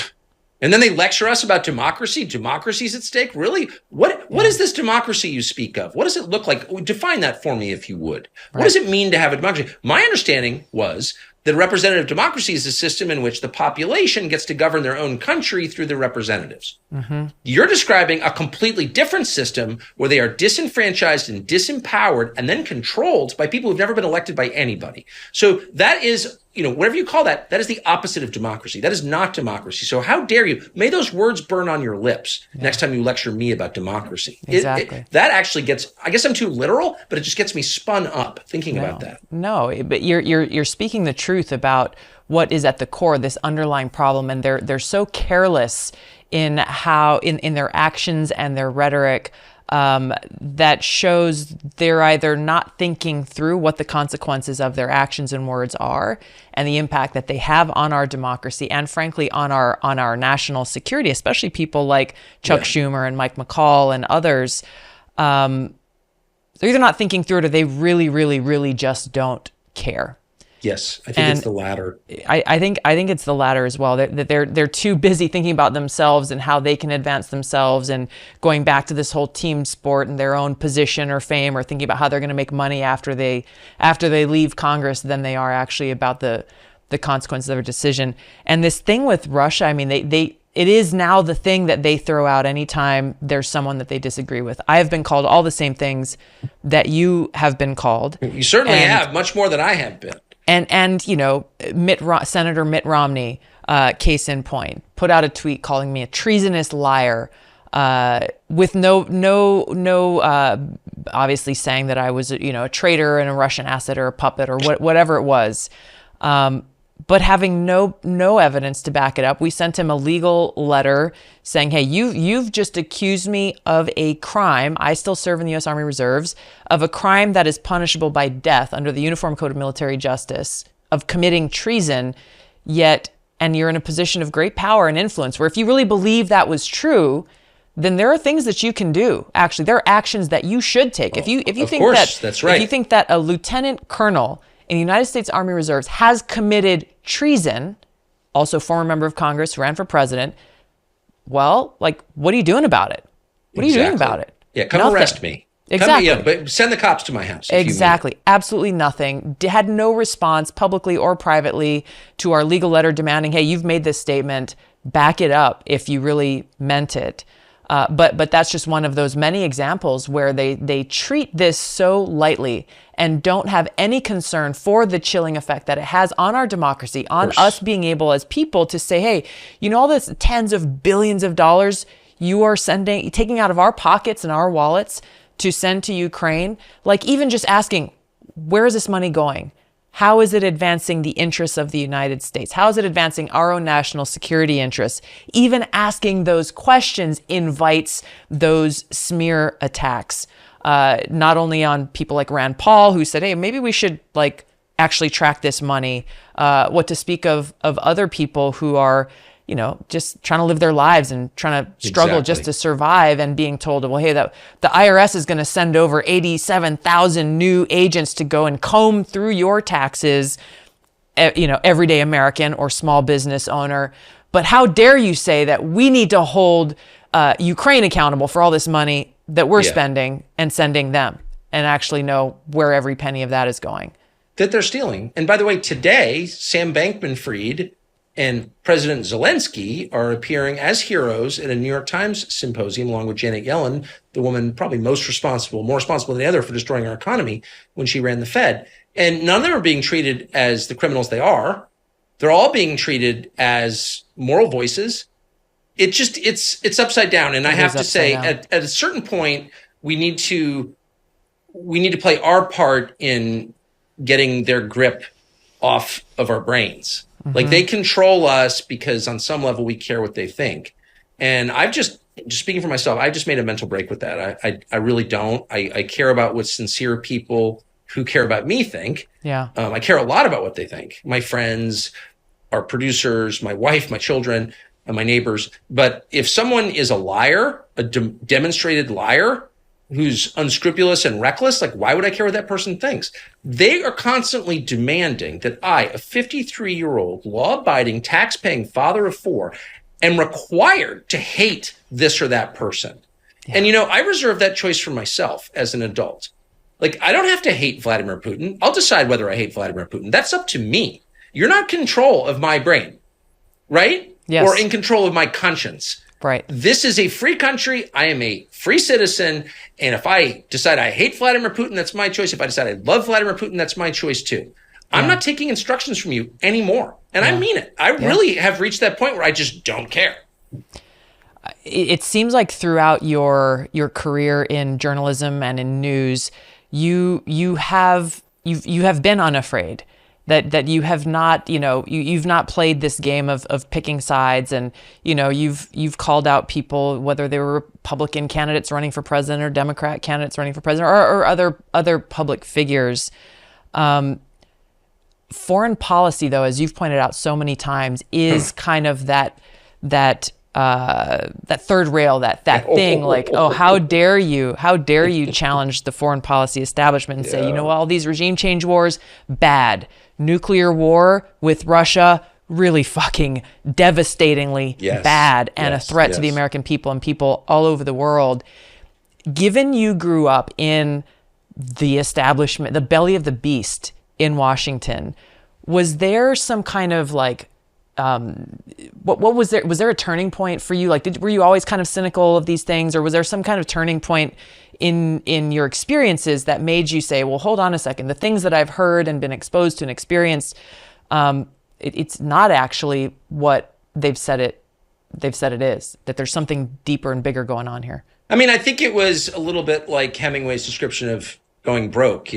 And then they lecture us about democracy. Democracy's at stake. Really? What is this democracy you speak of? What does it look like? Define that for me, if you would. Right. What does it mean to have a democracy? My understanding was that representative democracy is a system in which the population gets to govern their own country through their representatives. Mm-hmm. You're describing a completely different system where they are disenfranchised and disempowered and then controlled by people who've never been elected by anybody. So that is, whatever you call that, that is the opposite of democracy. That is not democracy. So how dare you? May those words burn on your lips next time you lecture me about democracy. Exactly. That actually gets, I guess I'm too literal, but it just gets me spun up thinking about that. No, but you're speaking the truth about what is at the core of this underlying problem, and they're so careless in how in their actions and their rhetoric. That shows they're either not thinking through what the consequences of their actions and words are and the impact that they have on our democracy and frankly on our national security, especially people like Chuck Schumer and Mike McCall and others. They're either not thinking through it or they really, really, really just don't care. Yes, I think it's the latter. I think it's the latter as well. That they're too busy thinking about themselves and how they can advance themselves and going back to this whole team sport and their own position or fame or thinking about how they're going to make money after they leave Congress than they are actually about the consequences of a decision. And this thing with Russia, I mean, it is now the thing that they throw out anytime there's someone that they disagree with. I have been called all the same things that you have been called. You certainly have, much more than I have been. And Senator Mitt Romney, case in point, put out a tweet calling me a treasonous liar, with no obviously saying that I was a traitor and a Russian asset or a puppet or whatever it was, but having no evidence to back it up. We sent him a legal letter saying, hey, you've just accused me of a crime. I still serve in the U.S. Army Reserves, of a crime that is punishable by death under the Uniform Code of Military Justice, of committing treason, and you're in a position of great power and influence where if you really believe that was true, then there are things that you can do. Actually, there are actions that you should take. If you think that's right. If you think that a lieutenant colonel in the United States Army Reserves has committed treason, also former member of Congress who ran for president, well, what are you doing about it? What are you doing about it? Yeah, come arrest me. Exactly. But send the cops to my house. Exactly. Absolutely nothing. Had no response publicly or privately to our legal letter demanding, hey, you've made this statement, back it up if you really meant it. But that's just one of those many examples where they treat this so lightly and don't have any concern for the chilling effect that it has on our democracy, on us being able as people to say, hey, all this tens of billions of dollars you are taking out of our pockets and our wallets to send to Ukraine, even just asking, where is this money going? How is it advancing the interests of the United States? How is it advancing our own national security interests? Even asking those questions invites those smear attacks, not only on people like Rand Paul, who said, hey, maybe we should actually track this money, what to speak of other people who are just trying to live their lives and trying to struggle just to survive and being told, well, hey, the IRS is going to send over 87,000 new agents to go and comb through your taxes, everyday American or small business owner. But how dare you say that we need to hold Ukraine accountable for all this money that we're spending and sending them and actually know where every penny of that is going. That they're stealing. And by the way, today, Sam Bankman-Fried and President Zelensky are appearing as heroes at a New York Times symposium along with Janet Yellen, the woman probably more responsible than the other for destroying our economy when she ran the Fed. And none of them are being treated as the criminals they are. They're all being treated as moral voices. It's upside down. And I have to say, at a certain point, we need to play our part in getting their grip off of our brains. Mm-hmm. They control us because on some level we care what they think. And I've just speaking for myself, I just made a mental break with that. I really don't. I care about what sincere people who care about me think. Yeah. I care a lot about what they think. My friends, our producers, my wife, my children, and my neighbors. But if someone is a liar, a demonstrated liar, who's unscrupulous and reckless, why would I care what that person thinks? They are constantly demanding that I, a 53-year-old, law-abiding, tax-paying father of four, am required to hate this or that person. Yeah. And, I reserve that choice for myself as an adult. Like, I don't have to hate Vladimir Putin. I'll decide whether I hate Vladimir Putin. That's up to me. You're not in control of my brain, right? Yes. Or in control of my conscience. Right. This is a free country. I am a free citizen. And if I decide I hate Vladimir Putin, that's my choice. If I decide I love Vladimir Putin, that's my choice too. I'm not taking instructions from you anymore. And I mean it. I really have reached that point where I just don't care. It seems like throughout your career in journalism and in news, you have been unafraid. That you have not, you've not played this game of picking sides, and you've called out people, whether they were Republican candidates running for president or Democrat candidates running for president, or other public figures. Foreign policy, though, as you've pointed out so many times, is kind of that third rail, that thing, like, oh, how dare you challenge the foreign policy establishment and say, all these regime change wars, bad. Nuclear war with Russia, really fucking devastatingly bad, and a threat to the American people and people all over the world. Given you grew up in the establishment, the belly of the beast in Washington, was there some kind of like, what was there? Was there a turning point for you? Like, were you always kind of cynical of these things, or was there some kind of turning point in your experiences that made you say, well, hold on a second, the things that I've heard and been exposed to and experienced, it's not actually what they've said it is, that there's something deeper and bigger going on here? I mean, I think it was a little bit like Hemingway's description of going broke,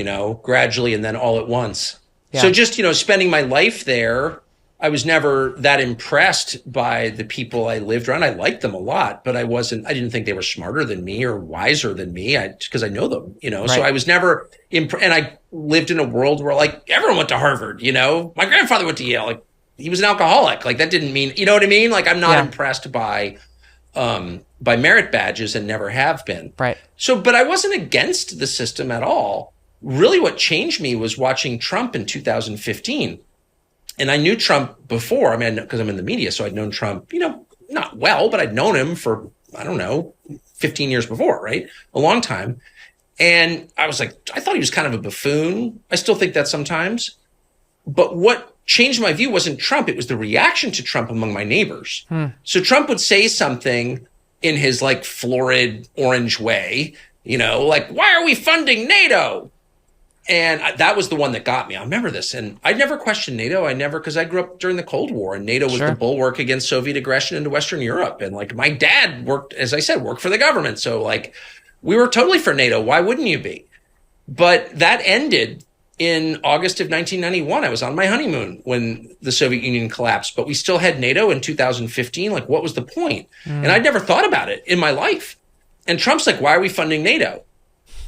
gradually and then all at once. Yeah. So just, spending my life there, I was never that impressed by the people I lived around. I liked them a lot, but I didn't think they were smarter than me or wiser than me, because I know them, Right. So I was never, and I lived in a world where like everyone went to Harvard, my grandfather went to Yale, like he was an alcoholic. Like that didn't mean, you know what I mean? Like I'm not impressed by merit badges and never have been. Right. So, but I wasn't against the system at all. Really what changed me was watching Trump in 2015. And I knew Trump before, because I'm in the media, so I'd known Trump, not well, but I'd known him for, 15 years before, right? A long time. And I was like, I thought he was kind of a buffoon. I still think that sometimes. But what changed my view wasn't Trump. It was the reaction to Trump among my neighbors. So Trump would say something in his like florid orange way, like, why are we funding NATO? And that was the one that got me. I remember this. And I'd never questioned NATO. Because I grew up during the Cold War, and NATO was the bulwark against Soviet aggression into Western Europe. And like my dad worked for the government. So like we were totally for NATO. Why wouldn't you be? But that ended in August of 1991. I was on my honeymoon when the Soviet Union collapsed, but we still had NATO in 2015. Like, what was the point? And I'd never thought about it in my life. And Trump's like, why are we funding NATO?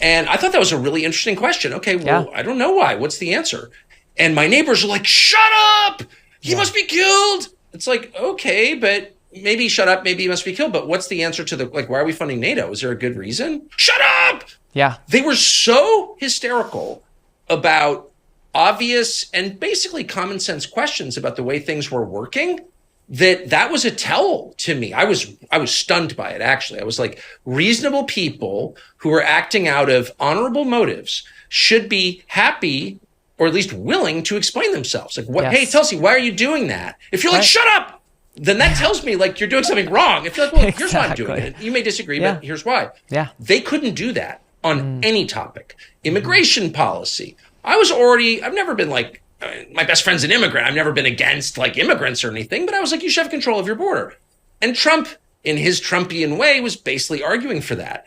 And I thought that was a really interesting question. Okay, well, I don't know why. What's the answer? And my neighbors are like, shut up! He must be killed! It's like, okay, but maybe shut up, maybe he must be killed. But what's the answer to why are we funding NATO? Is there a good reason? Shut up! Yeah. They were so hysterical about obvious and basically common sense questions about the way things were working that was a tell to me. I was stunned by it, actually. I was like, reasonable people who are acting out of honorable motives should be happy or at least willing to explain themselves. Like, what? Yes. Hey, Tulsi, why are you doing that? If you're like, shut up, then that tells me like you're doing something wrong. If you're like, well, here's why I'm doing it. You may disagree, but here's why. Yeah. They couldn't do that on any topic. Immigration policy. I've never been like, my best friend's an immigrant. I've never been against like immigrants or anything, but I was like, you should have control of your border. And Trump, in his Trumpian way, was basically arguing for that.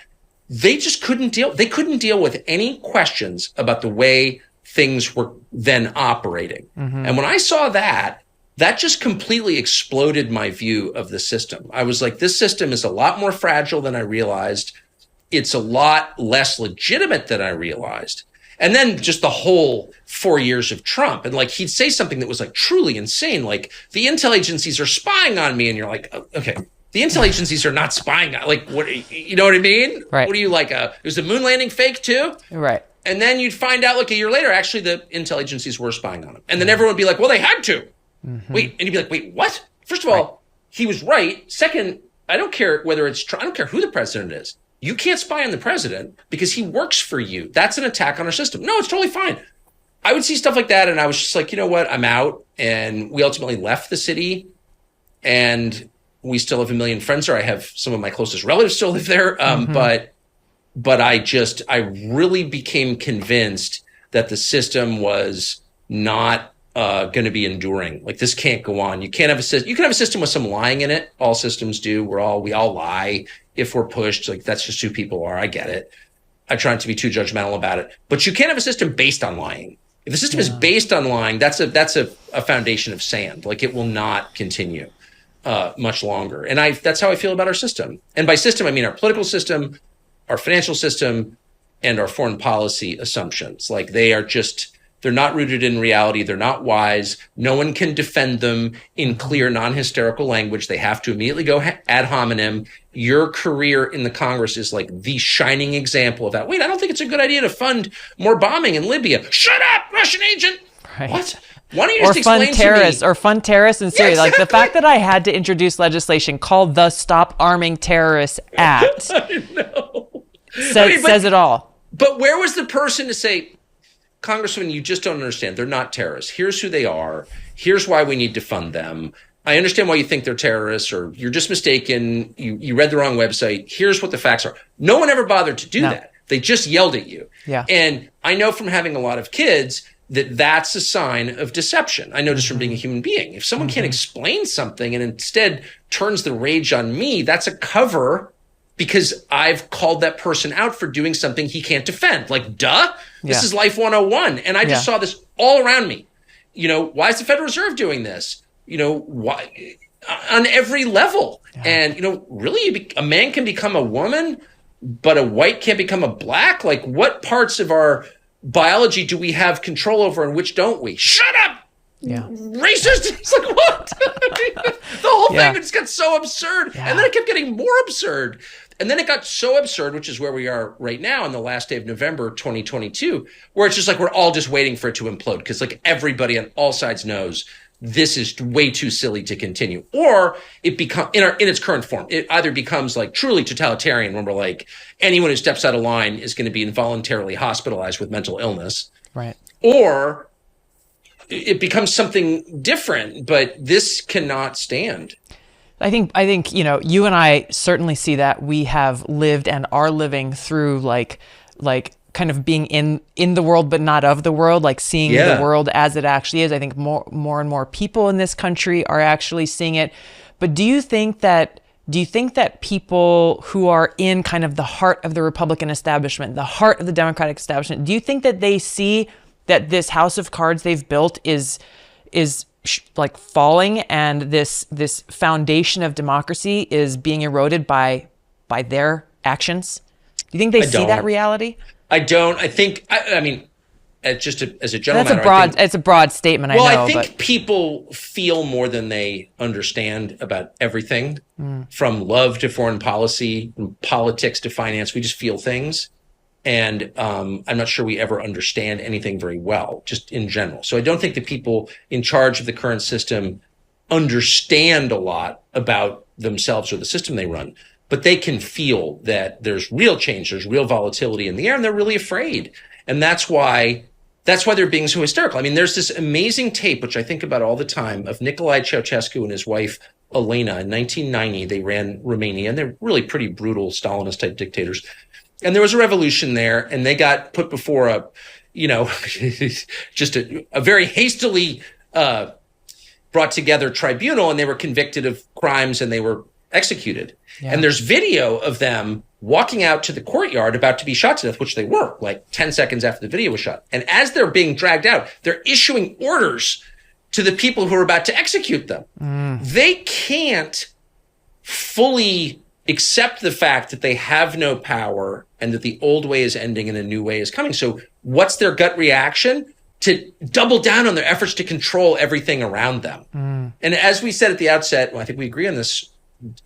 They just couldn't deal. They couldn't deal with any questions about the way things were then operating. And when I saw that just completely exploded my view of the system. I was like, this system is a lot more fragile than I realized. It's a lot less legitimate than I realized. And then just the whole 4 years of Trump. And like, he'd say something that was like truly insane. Like, the intel agencies are spying on me. And you're like, okay, the intel agencies are not spying on, like, what, you know what I mean? Right. What are you like, was the moon landing fake too? Right. And then you'd find out like a year later, actually the intel agencies were spying on him. And then everyone would be like, well, they had to. Wait, and you'd be like, wait, what? First of all, he was right. Second, I don't care whether it's I don't care who the president is. You can't spy on the president because he works for you. That's an attack on our system. No, it's totally fine. I would see stuff like that, and I was just like, you know what? I'm out. And we ultimately left the city, and we still have a million friends there. I have some of my closest relatives still live there. But I really became convinced that the system was not going to be enduring. Like, this can't go on. You can't have a system. You can have a system with some lying in it. All systems do. We all lie if we're pushed. Like, that's just who people are. I get it. I try not to be too judgmental about it. But you can't have a system based on lying. If the system is based on lying, that's a foundation of sand. Like, it will not continue much longer. And that's how I feel about our system. And by system, I mean our political system, our financial system, and our foreign policy assumptions. Like, they're not rooted in reality. They're not wise. No one can defend them in clear, non-hysterical language. They have to immediately go ad hominem. Your career in the Congress is like the shining example of that. Wait, I don't think it's a good idea to fund more bombing in Libya. Shut up, Russian agent. Right. What? Why don't you just explain fund terrorists in Syria? Yeah, exactly. Like, the fact that I had to introduce legislation called the Stop Arming Terrorists Act I know. says it all. But where was the person to say, Congressman, you just don't understand. They're not terrorists. Here's who they are. Here's why we need to fund them. I understand why you think they're terrorists, or you're just mistaken. You read the wrong website. Here's what the facts are. No one ever bothered to do that. They just yelled at you. Yeah. And I know from having a lot of kids that that's a sign of deception. I know just from being a human being. If someone can't explain something and instead turns the rage on me, that's a cover because I've called that person out for doing something he can't defend. Like, duh, this is life 101. And I just saw this all around me. You know, why is the Federal Reserve doing this? You know, why on every level? Yeah. And, you know, really, a man can become a woman, but a white can't become a black? Like, what parts of our biology do we have control over and which don't we? Shut up! Yeah. Racist? It's like, what? The whole thing just got so absurd. Yeah. And then it kept getting more absurd. And then it got so absurd, which is where we are right now on the last day of November 2022, where it's just like we're all just waiting for it to implode because like everybody on all sides knows this is way too silly to continue. Or it becomes, in its current form, it either becomes like truly totalitarian when we're like, anyone who steps out of line is going to be involuntarily hospitalized with mental illness. Right. Or it becomes something different, but this cannot stand. I think, you know, you and I certainly see that. We have lived and are living through like kind of being in the world, but not of the world, like seeing the world as it actually is. I think more and more people in this country are actually seeing it. But do you think that people who are in kind of the heart of the Republican establishment, the heart of the Democratic establishment, do you think that they see that this house of cards they've built is like falling, and this foundation of democracy is being eroded by their actions? Do you think they see that reality? I don't. I think. I mean, as a general matter, it's a broad statement. Well, I know, I think people feel more than they understand about everything, from love to foreign policy, from politics to finance. We just feel things. And I'm not sure we ever understand anything very well, just in general. So I don't think the people in charge of the current system understand a lot about themselves or the system they run, but they can feel that there's real change, there's real volatility in the air, and they're really afraid. And that's why they're being so hysterical. I mean, there's this amazing tape, which I think about all the time, of Nicolae Ceausescu and his wife, Elena. In 1990, they ran Romania, and they're really pretty brutal Stalinist-type dictators. And there was a revolution there, and they got put before just a very hastily brought together tribunal, and they were convicted of crimes and they were executed. Yeah. And there's video of them walking out to the courtyard about to be shot to death, which they were, like 10 seconds after the video was shot. And as they're being dragged out, they're issuing orders to the people who are about to execute them. They can't fully accept the fact that they have no power and that the old way is ending and a new way is coming. So what's their gut reaction? To double down on their efforts to control everything around them. And as we said at the outset, well, I think we agree on this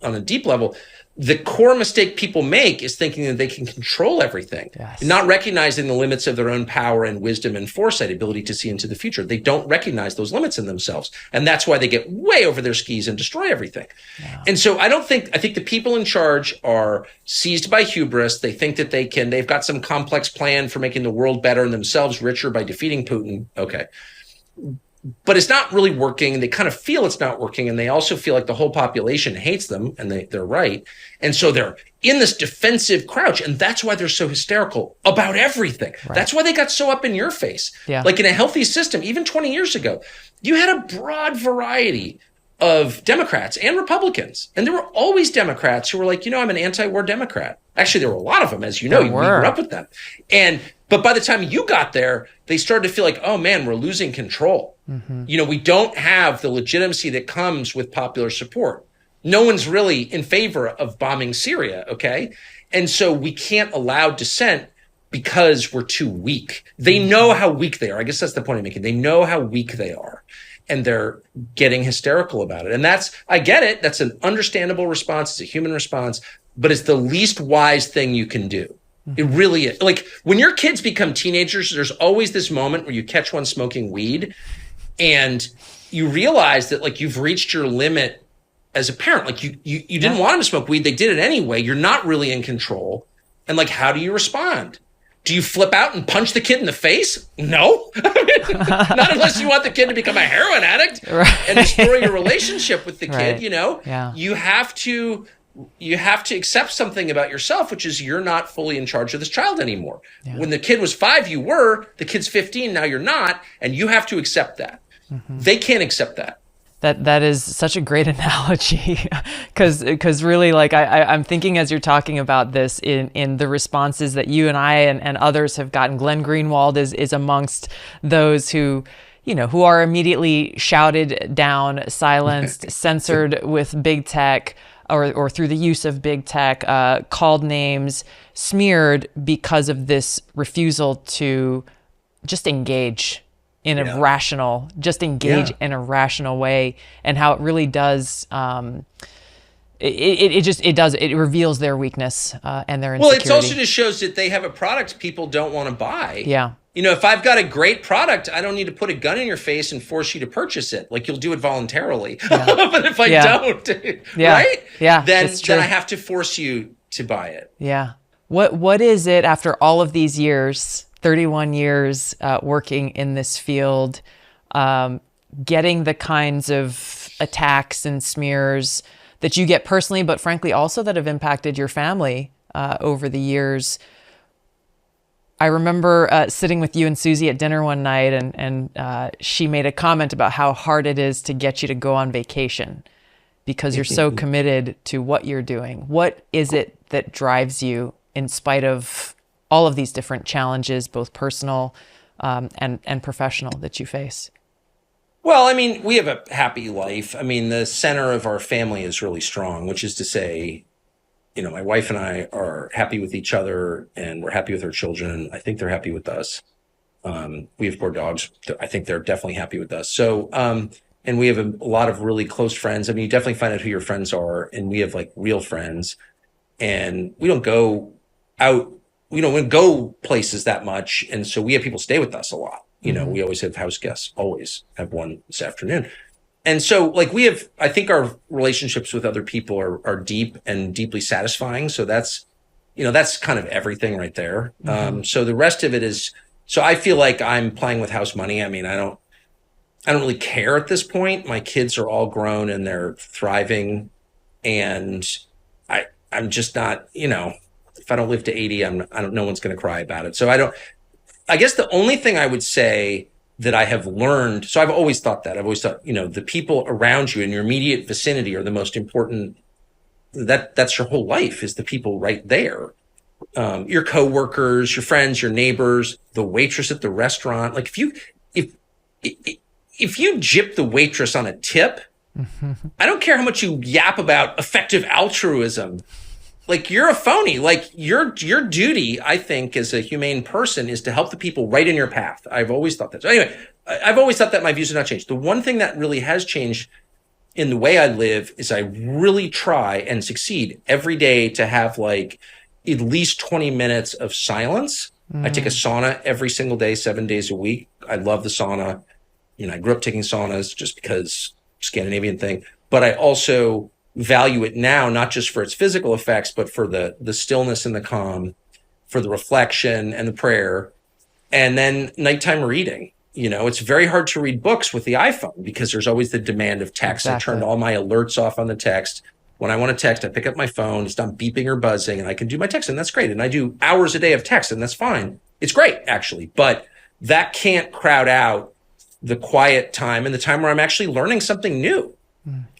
on a deep level, the core mistake people make is thinking that they can control everything, not recognizing the limits of their own power and wisdom and foresight, ability to see into the future. They don't recognize those limits in themselves. And that's why they get way over their skis and destroy everything. Yeah. And so I think the people in charge are seized by hubris. They think that they've got some complex plan for making the world better and themselves richer by defeating Putin. Okay. But it's not really working. They kind of feel it's not working. And they also feel like the whole population hates them, and they're right. And so they're in this defensive crouch. And that's why they're so hysterical about everything. Right. That's why they got so up in your face. Yeah. Like in a healthy system, even 20 years ago, you had a broad variety of Democrats and Republicans. And there were always Democrats who were like, I'm an anti-war Democrat. Actually, there were a lot of them, as you know, you grew up with them. But by the time you got there, they started to feel like, oh man, we're losing control. Mm-hmm. We don't have the legitimacy that comes with popular support. No one's really in favor of bombing Syria, okay? And so we can't allow dissent because we're too weak. They know how weak they are. I guess that's the point I'm making. They know how weak they are. And they're getting hysterical about it. And I get it. That's an understandable response. It's a human response, but it's the least wise thing you can do. It really is. Like when your kids become teenagers, there's always this moment where you catch one smoking weed and you realize that like you've reached your limit as a parent. Like you didn't want them to smoke weed. They did it anyway. You're not really in control. And like, how do you respond? Do you flip out and punch the kid in the face? No. Not unless you want the kid to become a heroin addict and destroy your relationship with the kid, Yeah. You have to accept something about yourself, which is you're not fully in charge of this child anymore. Yeah. When the kid was 5, you were. The kid's 15, now you're not. And you have to accept that. Mm-hmm. They can't accept that. That is such a great analogy because really like I'm thinking as you're talking about this in the responses that you and I and others have gotten. Glenn Greenwald is amongst those who are immediately shouted down, silenced, censored with big tech or through the use of big tech, called names, smeared because of this refusal to just engage in a rational way, and how it really does. It reveals their weakness and their insecurity. Well, it also just shows that they have a product people don't want to buy. Yeah. If I've got a great product, I don't need to put a gun in your face and force you to purchase it. Like you'll do it voluntarily. Yeah. But if I don't, right? Yeah. Then I have to force you to buy it. Yeah. What is it after all of these years, 31 years working in this field, getting the kinds of attacks and smears that you get personally, but frankly also that have impacted your family over the years? I remember sitting with you and Susie at dinner one night, and she made a comment about how hard it is to get you to go on vacation because you're so committed to what you're doing. What is it that drives you in spite of all of these different challenges, both personal and professional, that you face? Well, I mean, we have a happy life. I mean, the center of our family is really strong, which is to say, my wife and I are happy with each other and we're happy with our children. I think they're happy with us. We have 4 dogs. I think they're definitely happy with us. So, and we have a lot of really close friends. I mean, you definitely find out who your friends are, and we have like real friends, and we don't go out. We don't go places that much. And so we have people stay with us a lot. We always have house guests, always have one this afternoon. And so like I think our relationships with other people are deep and deeply satisfying. So that's kind of everything right there. Mm-hmm. So the rest of it is, so I feel like I'm playing with house money. I mean, I don't really care at this point. My kids are all grown and they're thriving, and I'm just not, if I don't live to 80, no one's going to cry about it. So I guess the only thing I would say that I have learned, so I've always thought that. I've always thought, the people around you in your immediate vicinity are the most important. That's your whole life, is the people right there. Your coworkers, your friends, your neighbors, the waitress at the restaurant. Like if you gyp the waitress on a tip, I don't care how much you yap about effective altruism. Like you're a phony. Like your duty, I think, as a humane person, is to help the people right in your path. I've always thought that. So anyway, I've always thought that my views have not changed. The one thing that really has changed in the way I live is I really try and succeed every day to have like at least 20 minutes of silence. I take a sauna every single day, 7 days a week. I love the sauna. I grew up taking saunas just because Scandinavian thing, but I also value it now, not just for its physical effects, but for the stillness and the calm, for the reflection and the prayer, and then nighttime reading. It's very hard to read books with the iPhone because there's always the demand of text. Exactly. I turned all my alerts off on the text. When I want to text, I pick up my phone, it's not beeping or buzzing, and I can do my text, and that's great. And I do hours a day of text, and that's fine. It's great, actually. But that can't crowd out the quiet time and the time where I'm actually learning something new.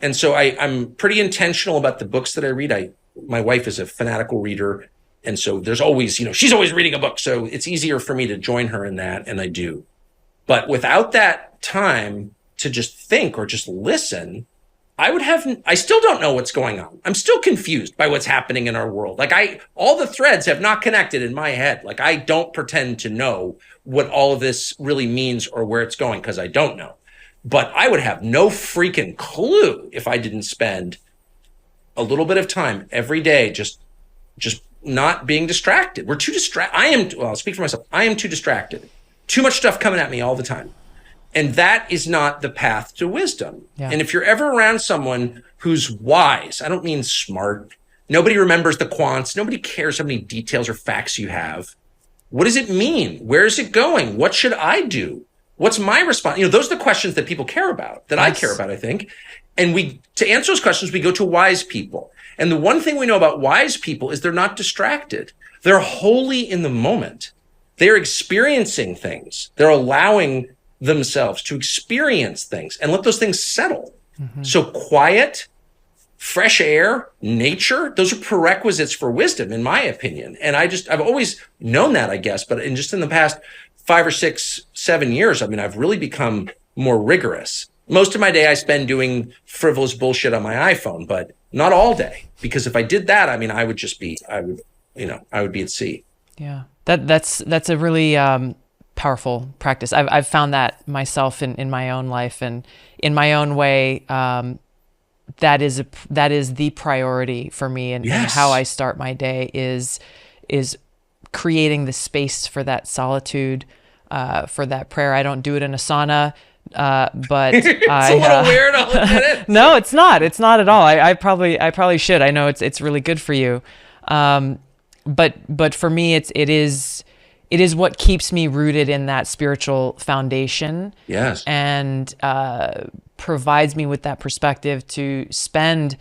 And so I'm pretty intentional about the books that I read. My wife is a fanatical reader. And so there's always, she's always reading a book. So it's easier for me to join her in that. And I do. But without that time to just think or just listen, I still don't know what's going on. I'm still confused by what's happening in our world. Like all the threads have not connected in my head. Like I don't pretend to know what all of this really means or where it's going because I don't know. But I would have no freaking clue if I didn't spend a little bit of time every day just not being distracted. We're too distracted. I'll speak for myself. I am too distracted. Too much stuff coming at me all the time. And that is not the path to wisdom. Yeah. And if you're ever around someone who's wise, I don't mean smart. Nobody remembers the quants. Nobody cares how many details or facts you have. What does it mean? Where is it going? What should I do? What's my response? Those are the questions that people care about, that yes. I care about, I think. And to answer those questions, we go to wise people. And the one thing we know about wise people is they're not distracted. They're wholly in the moment. They're experiencing things. They're allowing themselves to experience things and let those things settle. Mm-hmm. So quiet, fresh air, nature, those are prerequisites for wisdom, in my opinion. And I've always known that, I guess, but in the past 5 or 6, 7 years, I've really become more rigorous. Most of my day I spend doing frivolous bullshit on my iPhone, but not all day. Because if I did that, I would be at sea. Yeah. That's a really powerful practice. I've found that myself in my own life and in my own way. That is the priority for me, and, yes. and how I start my day is creating the space for that solitude, for that prayer. I don't do it in a sauna, but it's a little weird. I'll admit it. No, it's not. It's not at all. I probably should. I know it's really good for you. But for me, it is what keeps me rooted in that spiritual foundation. Yes. And provides me with that perspective to spend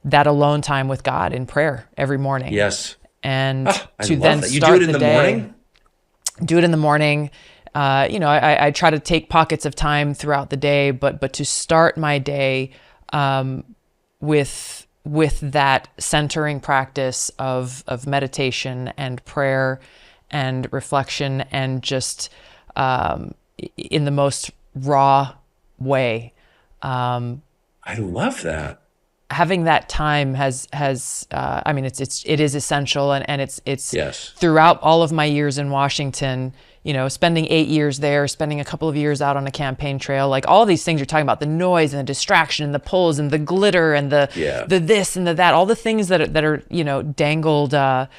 that alone time with God in prayer every morning. Yes. And to then that. start you do it in the day. Morning? Do it in the morning. I try to take pockets of time throughout the day, but to start my day with that centering practice of meditation and prayer and reflection, and just in the most raw way. I love that. Having that time has it is essential, and it's yes. throughout all of my years in Washington, spending 8 years there, spending a couple of years out on a campaign trail, like all these things you're talking about, the noise and the distraction and the pulls and the glitter and the this and the that, all the things that are dangled, that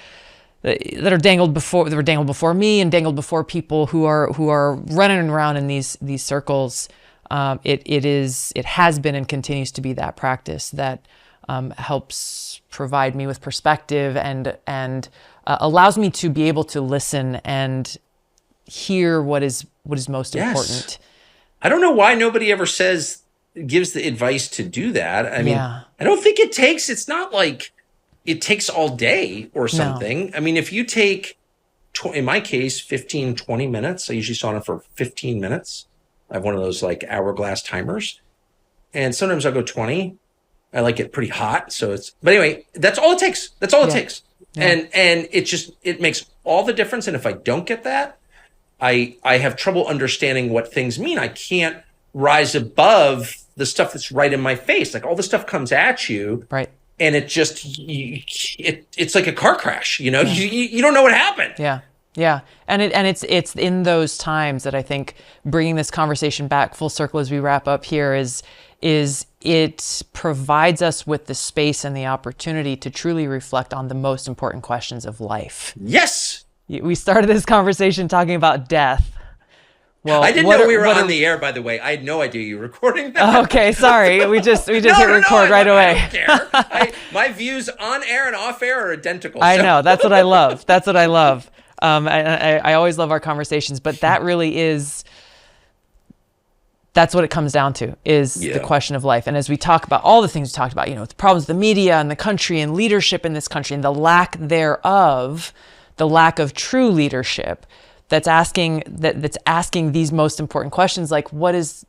were dangled before me and dangled before people who are running around in these circles. It has been and continues to be that practice that helps provide me with perspective and allows me to be able to listen and hear what is most yes. important. I don't know why nobody ever gives the advice to do that. I mean, yeah. I don't think it's not like it takes all day or something. No. If you take, in my case, 15, 20 minutes, I usually sauna for 15 minutes. I have one of those like hourglass timers, and sometimes I'll go 20. I like it pretty hot. But anyway, that's all it takes. That's all it takes. Yeah. And it makes all the difference. And if I don't get that, I have trouble understanding what things mean. I can't rise above the stuff that's right in my face. Like all the stuff comes at you. Right. And it just, it's like a car crash, Yeah. You don't know what happened. Yeah. Yeah. And it's in those times that I think bringing this conversation back full circle as we wrap up here is it provides us with the space and the opportunity to truly reflect on the most important questions of life. Yes. We started this conversation talking about death. Well, I didn't know we were on the air, by the way. I had no idea you were recording that. Okay, sorry. We just hit record right away. I don't care. My views on air and off air are identical. I know. That's what I love. That's what I love. I always love our conversations, but that really is, that's what it comes down to, is the question of life. And as we talk about all the things we talked about, the problems of the media and the country and leadership in this country and the lack thereof, the lack of true leadership, that's asking these most important questions, like what is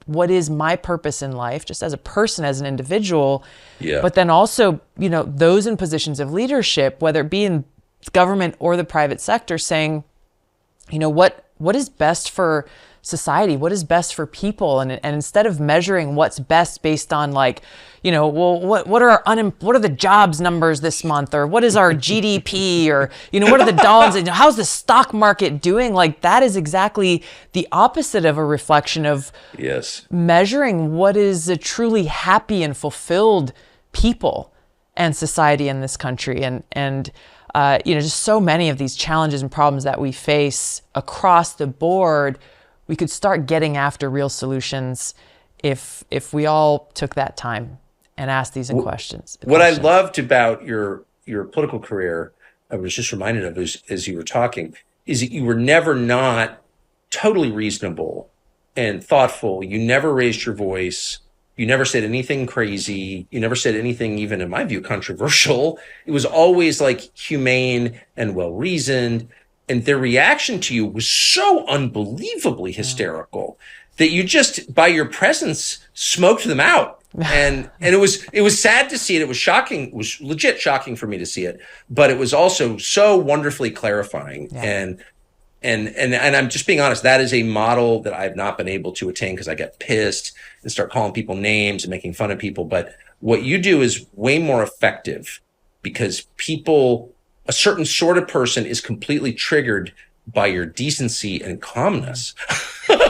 my purpose in life, just as a person, as an individual, but then also, those in positions of leadership, whether it be in government or the private sector, saying, what is best for society, what is best for people, and instead of measuring what's best based on what are the jobs numbers this month, or what is our GDP, or what are the dollars, and how's the stock market doing, like that is exactly the opposite of a reflection of measuring what is a truly happy and fulfilled people and society in this country, and just so many of these challenges and problems that we face across the board. We could start getting after real solutions if we all took that time and asked these questions. What I loved about your political career, I was just reminded of as you were talking, is that you were never not totally reasonable and thoughtful. You never raised your voice. You never said anything crazy. You never said anything, even in my view, controversial. It was always like humane and well-reasoned. And their reaction to you was so unbelievably hysterical that you just, by your presence, smoked them out. And it was sad to see it. It was shocking. It was legit shocking for me to see it. But it was also so wonderfully clarifying. Yeah. And I'm just being honest, that is a model that I've not been able to attain because I get pissed and start calling people names and making fun of people. But what you do is way more effective because a certain sort of person is completely triggered by your decency and calmness. And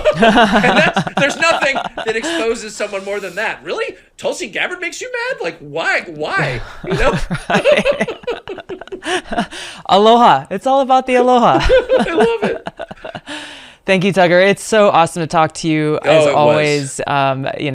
there's nothing that exposes someone more than that. Really? Tulsi Gabbard makes you mad? Like, why? Aloha. It's all about the aloha. I love it. Thank you, Tucker. It's so awesome to talk to you as always.